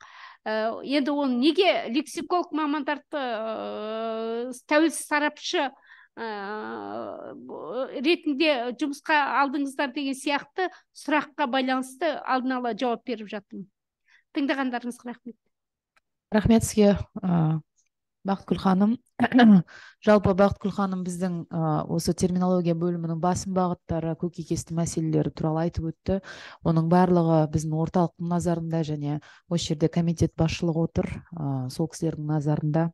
Енді оны неге лексиколог мамандарды тәуелсіз сарапшы ретінде жұмысқа алдыңыздар деген сияқты сұраққа байланысты алдын ала жауап беріп жатырмын. Тыңдағандарыңызға рахмет.
Рахмет сізге, Бақытгүл ханым. Жалпы Бақытгүл ханым біздің осы терминология бөлімінің басым бағыттары, көкейкесті мәселелері туралы айтып өтті. Оның барлығы біздің орталықтың назарында және осы жерде комитет басшылығы отыр, сол кісілердің назарында.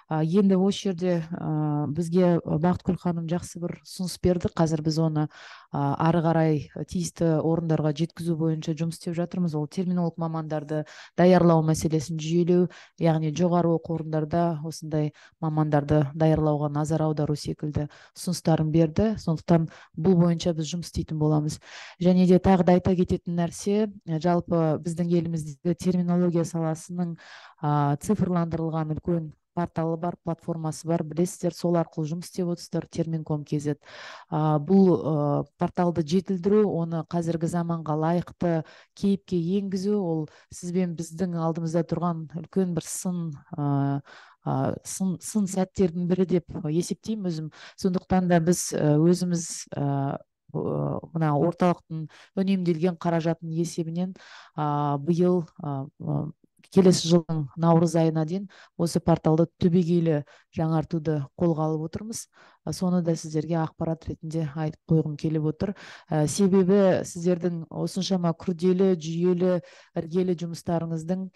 Енді осы жерде бізге Бақытгүл ханым жақсы бір ұсыныс берді. Қазір біз оны ары қарай тиісті орындарға жеткізу бойынша жұмыс істеп жатырмыз. Ол терминолог мамандарды даярлау мәселесін жүйелеу, яғни жоғары оқу орындарда осындай мамандарды даярлауға назар аудару секілді ұсыныстарын берді. Сондықтан бұл бойынша біз жұмыс істейтін боламыз. Және де тағы да айта кететін нәрсе, жалпы біздің еліміздегі терминология саласының цифрландырылған үлкен порталы бар, платформасы бар, білесіздер, сол арқылы жұмыс істеп отырсыздар, Termin.com.kz. Бұл порталды жетілдіру, оны қазіргі заманға лайықты кейіпке енгізу, ол сізбен біздің алдымызда тұрған үлкен бір сын сәттердің бірі деп есептеймін өзім. Сондықтан да біз өзіміз мына орталықтың үнемделген қаражатының есебінен биыл келесі жылдың наурыз айына дейін осы порталды түбегейлі жаңартуды қолға алып отырмыз. Соны да сіздерге ақпарат ретінде айтып қойғым келіп отыр. Себебі сіздердің осыншама күрделі, жүйелі, іргелі жұмыстарыңыздың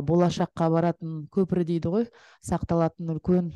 болашаққа баратын көпірі дейді ғой, сақталатын үлкен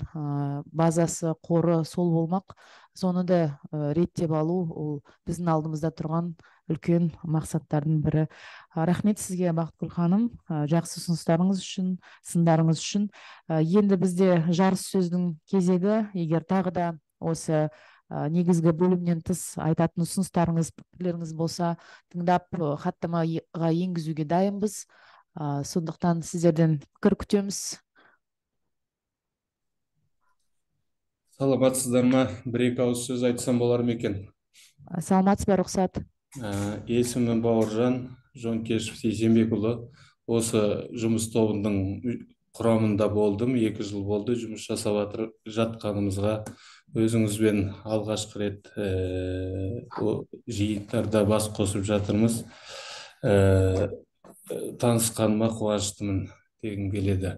базасы, қоры сол болмақ. Соны да реттеп алу, ол біздің алдымызда тұрған үлкен мақсаттардың бірі. Рахмет сізге, Бақытгүл ханым, жақсы ұсыныстарыңыз үшін, сындарыңыз үшін. Енді бізде жарыс сөздің кезегі. Егер тағы да осы негізгі бөлімнен тыс айтатын ұсыныстарыңыз, пікірлеріңіз болса, тыңдап хаттамаға енгізуге дайынбыз. Сондықтан сіздерден пікір күтеміз.
Саламатсыздар ма? Бір-екі ауыз сөз айтсам болар ма екен?
Саламатсыз ба, рұқсат?
Есімім Бауыржан Жонкешев Сейсенбекұлы. Осы жұмыс тобының құрамында болдым. 2 жыл болды жұмыс жасап жатқанымызға. Өзіңізбен алғашқы рет жиындарда бас қосып жатырмыз. Танысқаныма қуаныштымын дегім келеді.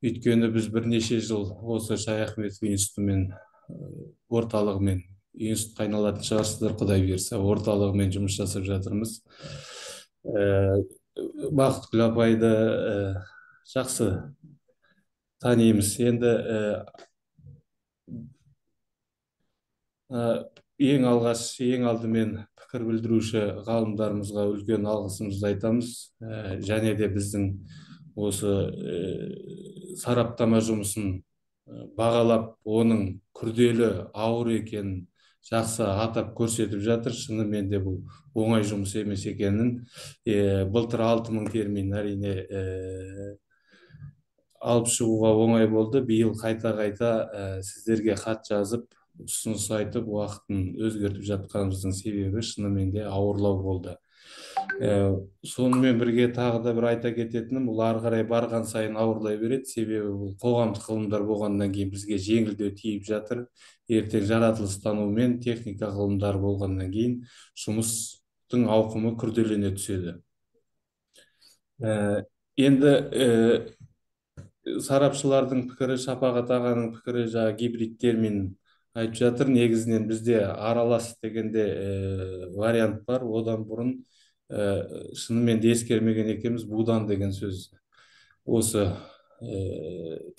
Өйткені біз бірнеше жыл осы Шаяхметов институтымен орталығымен, институт қайналатын шығарсыздар, Құдай берсе, орталығымен жұмыс жасап жатырмыз. Бақытгүл апайды жақсы танимыз. Енді ең алдымен пікір білдіруші ғалымдарымызға үлкен алғысымызды айтамыз. Және де біздің осы сараптама жұмысын бағалап, оның күрделі, ауыр екенін жақсы атап көрсетіп жатыр. Шынымен де бұл оңай жұмыс емес екенін. Былтыр 6000 термин әрине алып шығуға оңай болды. Биыл қайта сіздерге хат жазып, ұсыныс айтып, уақытын өзгертіп жатқанымыздың себебі шынымен де ауырлау болды. Сонымен бірге тағы да бір айта кететінім, бұл ары қарай барған сайын ауырлай береді. Себебі бұл қоғамдық ғылымдар болғаннан кейін бізге жеңілдеу тиіп жатыр. Ертең жаратылыстану мен техника ғылымдары болғаннан кейін жұмыстың ауқымы күрделене түседі. Енді сарапшылардың пікірі, Шапағат ағаның пікірі, жаңа гибрид термин айтып жатыр. Негізінен бізде аралас дегенде вариант бар. Одан бұрын шынымен де ескермеген екенбіз, будан деген сөз. Осы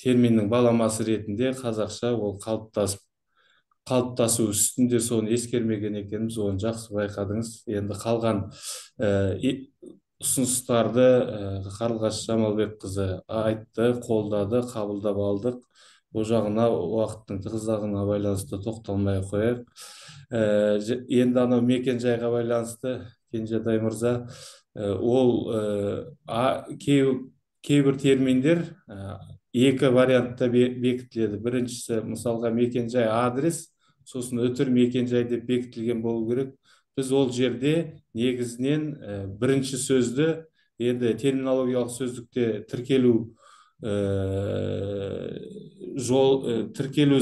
терминнің баламасы ретінде қазақша ол қалыптасу үстінде, соны ескермеген екенбіз, оны жақсы байқадыңыз. Енді қалған ұсыныстарды Қарлығаш Жамалбекқызы айтты, қолдады, қабылдап алдық. Бұл жағына уақыттың тығыздығына байланысты тоқталмай қояйық. Енді анау мекен-жайға байланысты Кенжетай мырза, ол кейбір терминдер екі вариантта бекітіледі. Біріншісі, мысалға, мекен-жай адрес, сосын өтір мекен-жай деп бекітілген болу керек. Біз ол жерде негізінен бірінші сөзді, енді терминологиялық сөздікте тіркелу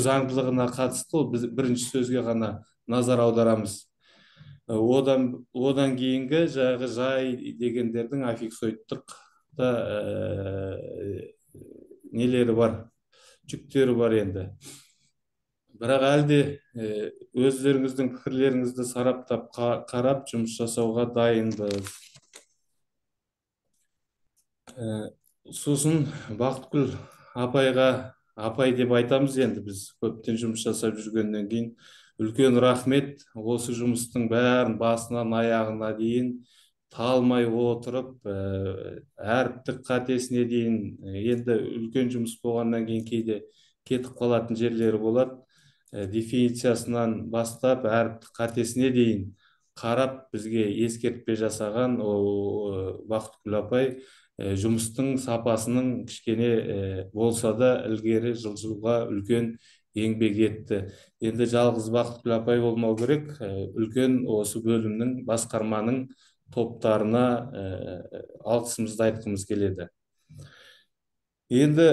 заңдылығына қатысты біз бірінші сөзге ғана назар аударамыз. Одан кейінгі жағы жай дегендердің аффиксоидтық нелері бар, жүктері бар енді. Бірақ әлде өздеріңіздің пікірлеріңізді сараптап қарап жұмыс жасауға дайынбыз. Сосын Бақытгүл апайға, апай деп айтамыз енді, біз көптен жұмыс жасап жүргеннен кейін, үлкен рахмет. Осы жұмыстың бәрін басынан аяғына дейін талмай отырып, әріптік қатесіне дейін, енді үлкен жұмыс болғаннан кейін кейде кетіп қалатын жерлері болады. Дефинициясынан бастап әріптік қатесіне дейін қарап бізге ескертпе жасаған Бақытгүл апай жұмыстың сапасының кішкене болса да ілгері жылжуға үлкен еңбек етті. Енді жалғыз Бақытгүл апай болмау керек, үлкен осы бөлімнің, басқарманың топтарына алғысымызды айтқымыз келеді. Енді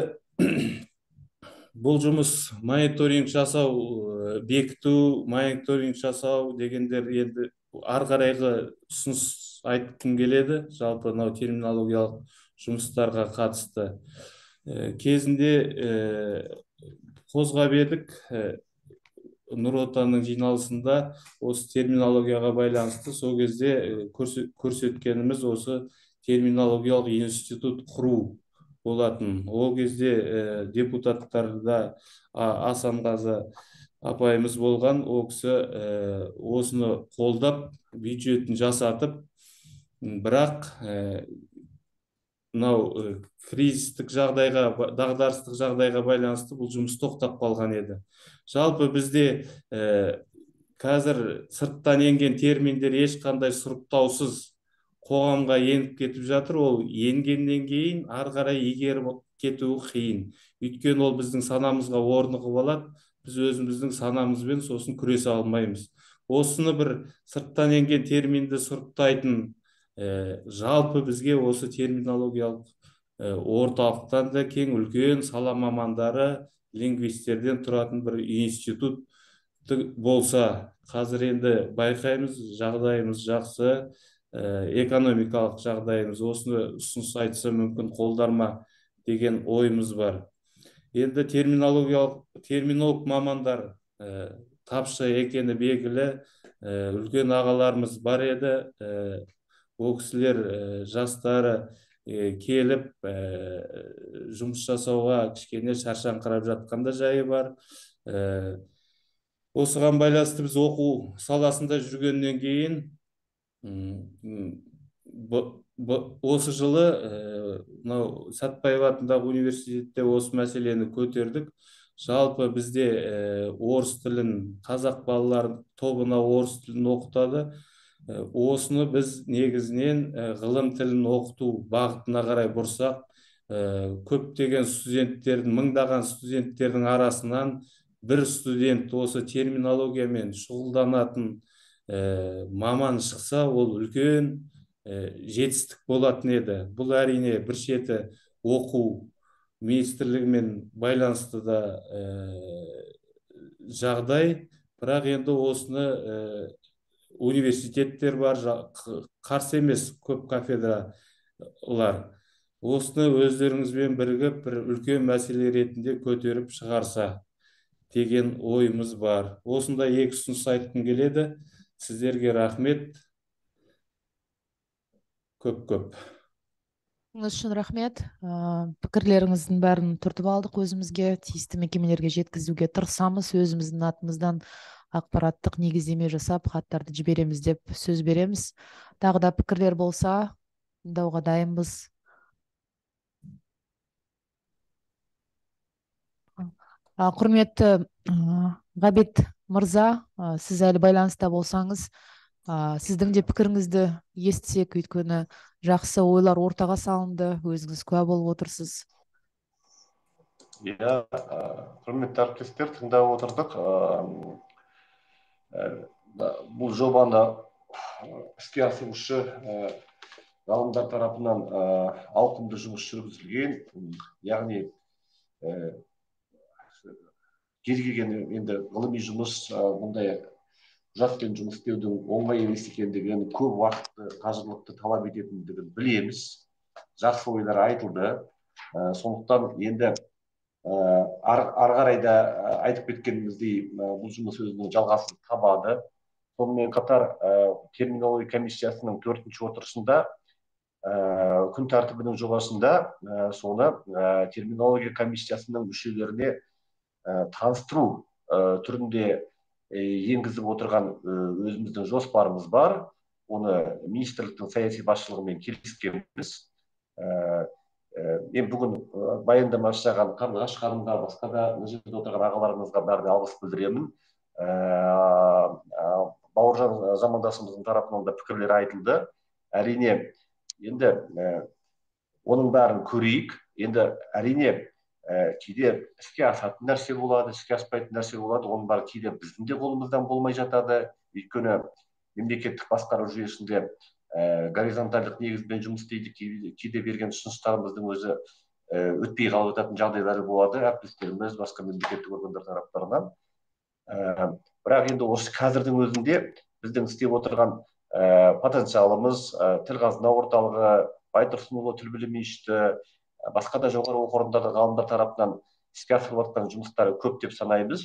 бұл жұмыс мониторинг жасау, бекіту, мониторинг жасау дегендер енді ары қарайғы ұсыныс айтқым келеді. Жалпы терминологиялық жұмыстарға қатысты кезінде қозғап едік. Нұр Отанның жиналысында осы терминологияға байланысты сол кезде көрсеткеніміз осы терминологиялық институт құру болатын. Ол кезде депутаттарда Асанғазы апайымыз болған, ол кісі осыны қолдап, бюджетін жасатып, бірақ мынау кризистік жағдайға, дағдарыстық жағдайға байланысты бұл жұмыс тоқтап қалған еді. Жалпы бізде қазір сырттан енген терминдер ешқандай сұрыптаусыз қоғамға еніп кетіп жатыр. Ол енгеннен кейін ары қарай игеріп кетуі қиын. Өйткені ол біздің санамызға орнығып алады. Біз өзіміздің санамызбен сосын күресе алмаймыз. Осыны бір сырттан енген терминді сұрыптайтын жалпы бізге осы терминологиялық орталықтан да кең үлкен сала мамандары, лингвистерден тұратын бір институт болса. Қазір енді байқаймыз, жағдайымыз жақсы, экономикалық жағдайымыз, осыны ұсыныс айтса мүмкін қолдарма деген ойымыз бар. Енді терминолог мамандар тапшы екені белгілі, үлкен ағаларымыз бар еді. Ол кісілер жастары келіп жұмыс жасауға кішкене шаршаңқырап жатқанда жайы бар. Осыған байланысты біз оқу саласында жүргеннен кейін осы жылы мынау Сәтбаев атындағы университетте осы мәселені көтердік. Жалпы бізде орыс тілін, қазақ балалар тобына орыс тілін оқытады. Осыны біз негізінен ғылым тілін оқыту бағытына қарай бұрсақ, көптеген студенттердің, мыңдаған студенттердің арасынан бір студент осы терминологиямен шұғылданатын маман шықса, ол үлкен жетістік болатын еді. Бұл әрине бір шеті оқу министрлігімен байланысты да жағдай, бірақ енді осыны университеттер бар, қарсы емес көп кафедралар. Осыны өздеріңізбен бірігіп бір үлкен мәселе ретінде көтеріп шығарса деген ойымыз бар. Осындай екі ұсыныс айтқым келеді. Сіздерге рахмет. Көп.Ыңыз
үшін рахмет. Пікірлеріңіздің бәрін түртіп алдық, өзімізге тиісті мекемелерге жеткізуге тырысамыз. Өзіміздің атымыздан ақпараттық негіздеме жасап, хаттарды жібереміз деп сөз береміз. Тағы да пікірлер болса, тыңдауға дайынбыз. Құрметті Ғабит мырза, сіз әлі байланыста болсаңыз, сіздің де пікіріңізді естісек, өйткені жақсы ойлар ортаға салынды, өзіңіз куә болып отырсыз.
Иә, құрметті әріптестер, тыңдап отырдық. Бұл жобаны іске асырушы ғалымдар тарапынан ауқымды жұмыс жүргізілген, яғни кез келген енді ғылыми жұмыс, бұндай құжатпен жұмыс істеудің оңай емес екендігін, көп уақытты, қажырлықты талап ететіндігін білеміз. Жақсы ойлар айтылды. Сондықтан енді ары қарай да айтып кеткеніміздей, бұл жұмыс өзінің жалғасын табады. Сонымен қатар терминология комиссиясының 4-ші отырысында күн тәртібінің жобасында соны терминология комиссиясының мүшелеріне таныстыру түрінде енгізіп отырған өзіміздің жоспарымыз бар. Оны министрліктің саяси басшылығымен келіскенбіз. Мен бүгін баяндама жасаған Қарлығаш ханымға, басқа да мына жерде отырған ағаларымызға бәріне алғыс білдіремін. Бауыржан замандасымыздың тарапынан да пікірлер айтылды. Әрине, енді оның бәрін көрейік. Енді әрине кейде іске асатын нәрсе болады, іске аспайтын нәрсе болады. Оның бәрі кейде біздің де қолымыздан болмай жатады. Өйткені мемлекеттік басқару жүйесінде горизонтальдық негізбен жұмыс істейді. Кейде берген ұсыныстарымыздың өзі өтпей қалып жататын жағдайлары болады, әріптестеріміз, басқа мемлекеттік органдар тараптарынан. Бірақ енді осы қазірдің өзінде біздің істеп отырған потенциалымыз, тіл қазына орталығы, Байтұрсынұлы тіл білімі институты, басқа да жоғары оқу орындары ғалымдар тарапынан іске асырылып жатқан жұмыстары көп деп санаймыз.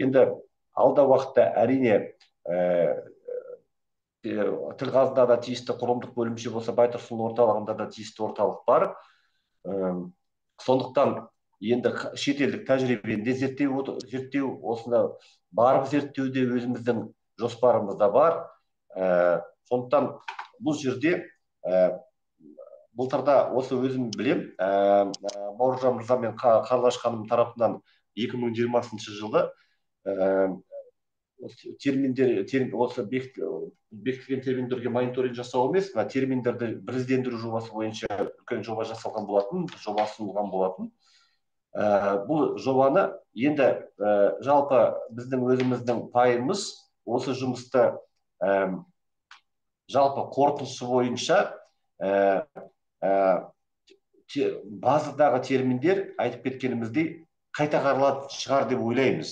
Енді алда уақытта әрине тіл қазынада тиісті құрылымдық бөлімше болса, Байтұрсынұлы орталығында да тиісті орталық бар. Сондықтан енді шетелдік тәжірибені зерттеу, осында барып зерттеуде өзіміздің жоспарымызда бар. Сондықтан бұл жерде былтырда осы өзім білем, Бауыржан мырза мен Қарлығаш ханым тарапынан 2020 жылы осы бекітілген терминдерге мониторинг жасау емес, терминдерді біріздендіру жобасы бойынша үлкен жоба жасалған болатын, жоба ұсынылған болатын. Бұл жобаны енді жалпы біздің өзіміздің пайымыз осы жұмысты жалпы қорытындысы бойынша базадағы терминдер айтып кеткеніміздей қайта қаралатын шығар деп ойлаймыз.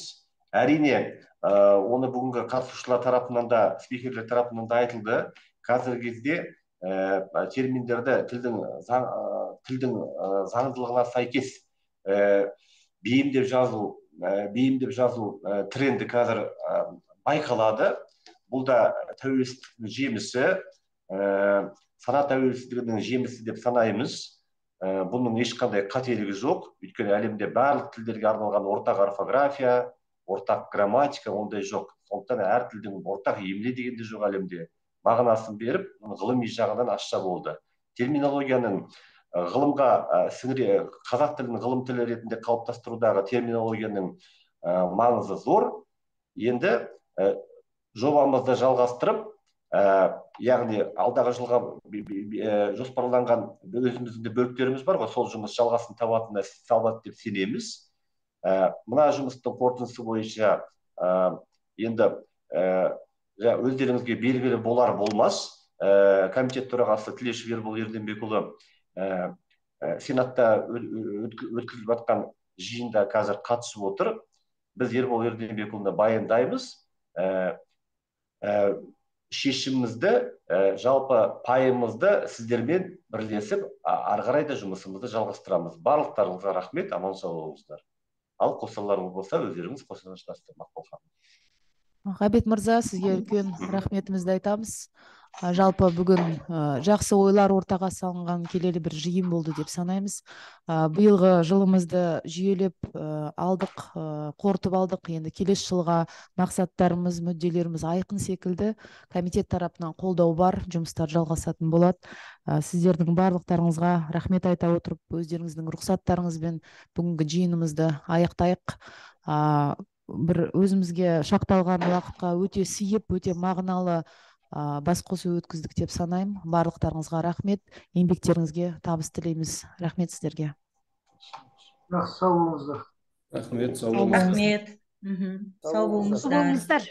Әрине, оны бүгінгі қатысушылар тарапынан да, спикерлер тарапынан да айтылды. Қазіргі кезде терминдерді тілдің заңдылығына сәйкес бейімдеп жазу тренді қазір байқалады. Бұл да тәуелсіздіктің жемісі, сана тәуелсіздігінің жемісі деп санаймыз. Бұның ешқандай қателігі жоқ. Өйткені әлемде барлық тілдерге арналған ортақ орфография, ортақ грамматика ондай жоқ. Сондықтан әр тілдің ортақ емле деген де жоқ әлемде. мағынасын беріп, ғылыми жағынан ашса болды. Терминологияның ғылымға қазақ тілін ғылым тілі ретінде қалыптастырудағы терминологияның маңызы зор. Енді жобамызды жалғастырып, яғни алдағы жылға жоспарланған өзіміздің де бөліктеріміз бар ғой, сол жұмыс жалғасын табатынына деп сенеміз. Мына жұмыстың қорытындысы бойынша енді өздеріңізге белгілі болар болмас, комитет төрағасы Тілешов Ербол Ерденбекұлы Сенатта өткізіліп жатқан жиында қазір қатысып отыр. Біз Ербол Ерденбекұлына баяндаймыз. Шешімімізді, жалпы пайымызды сіздермен бірлесіп, ары қарай да жұмысымызды жалғастырамыз. Барлықтарыңызға рахмет, аман сау болыңыздар. Ал қосарларыңыз болса, өздеріңіз қосылыңыздар.
Ғабит мырза, сізге үлкен рахметімізді айтамыз. Жалпы бүгін жақсы ойлар ортаға салынған келелі бір жиын болды деп санаймыз. Биылғы жылымызды жүйелеп алдық, қорытып алдық. Енді келесі жылға мақсаттарымыз, мүдделеріміз айқын секілді. Комитет тарапынан қолдау бар, жұмыстар жалғасатын болады. Сіздердің барлықтарыңызға рахмет айта отырып, өздеріңіздің рұқсаттарыңызбен бүгінгі жиынымызды аяқтайық. Бір өзімізге шақталған уақытқа өте сүйіп, өте мағыналы басқосу өткіздік деп санаймын. Барлықтарыңызға рахмет, еңбектеріңізге табыс тілейміз. Рахмет сіздерге.
Сау болыңыздар.
Рахмет,
Рахмет. Сау болыңыздар.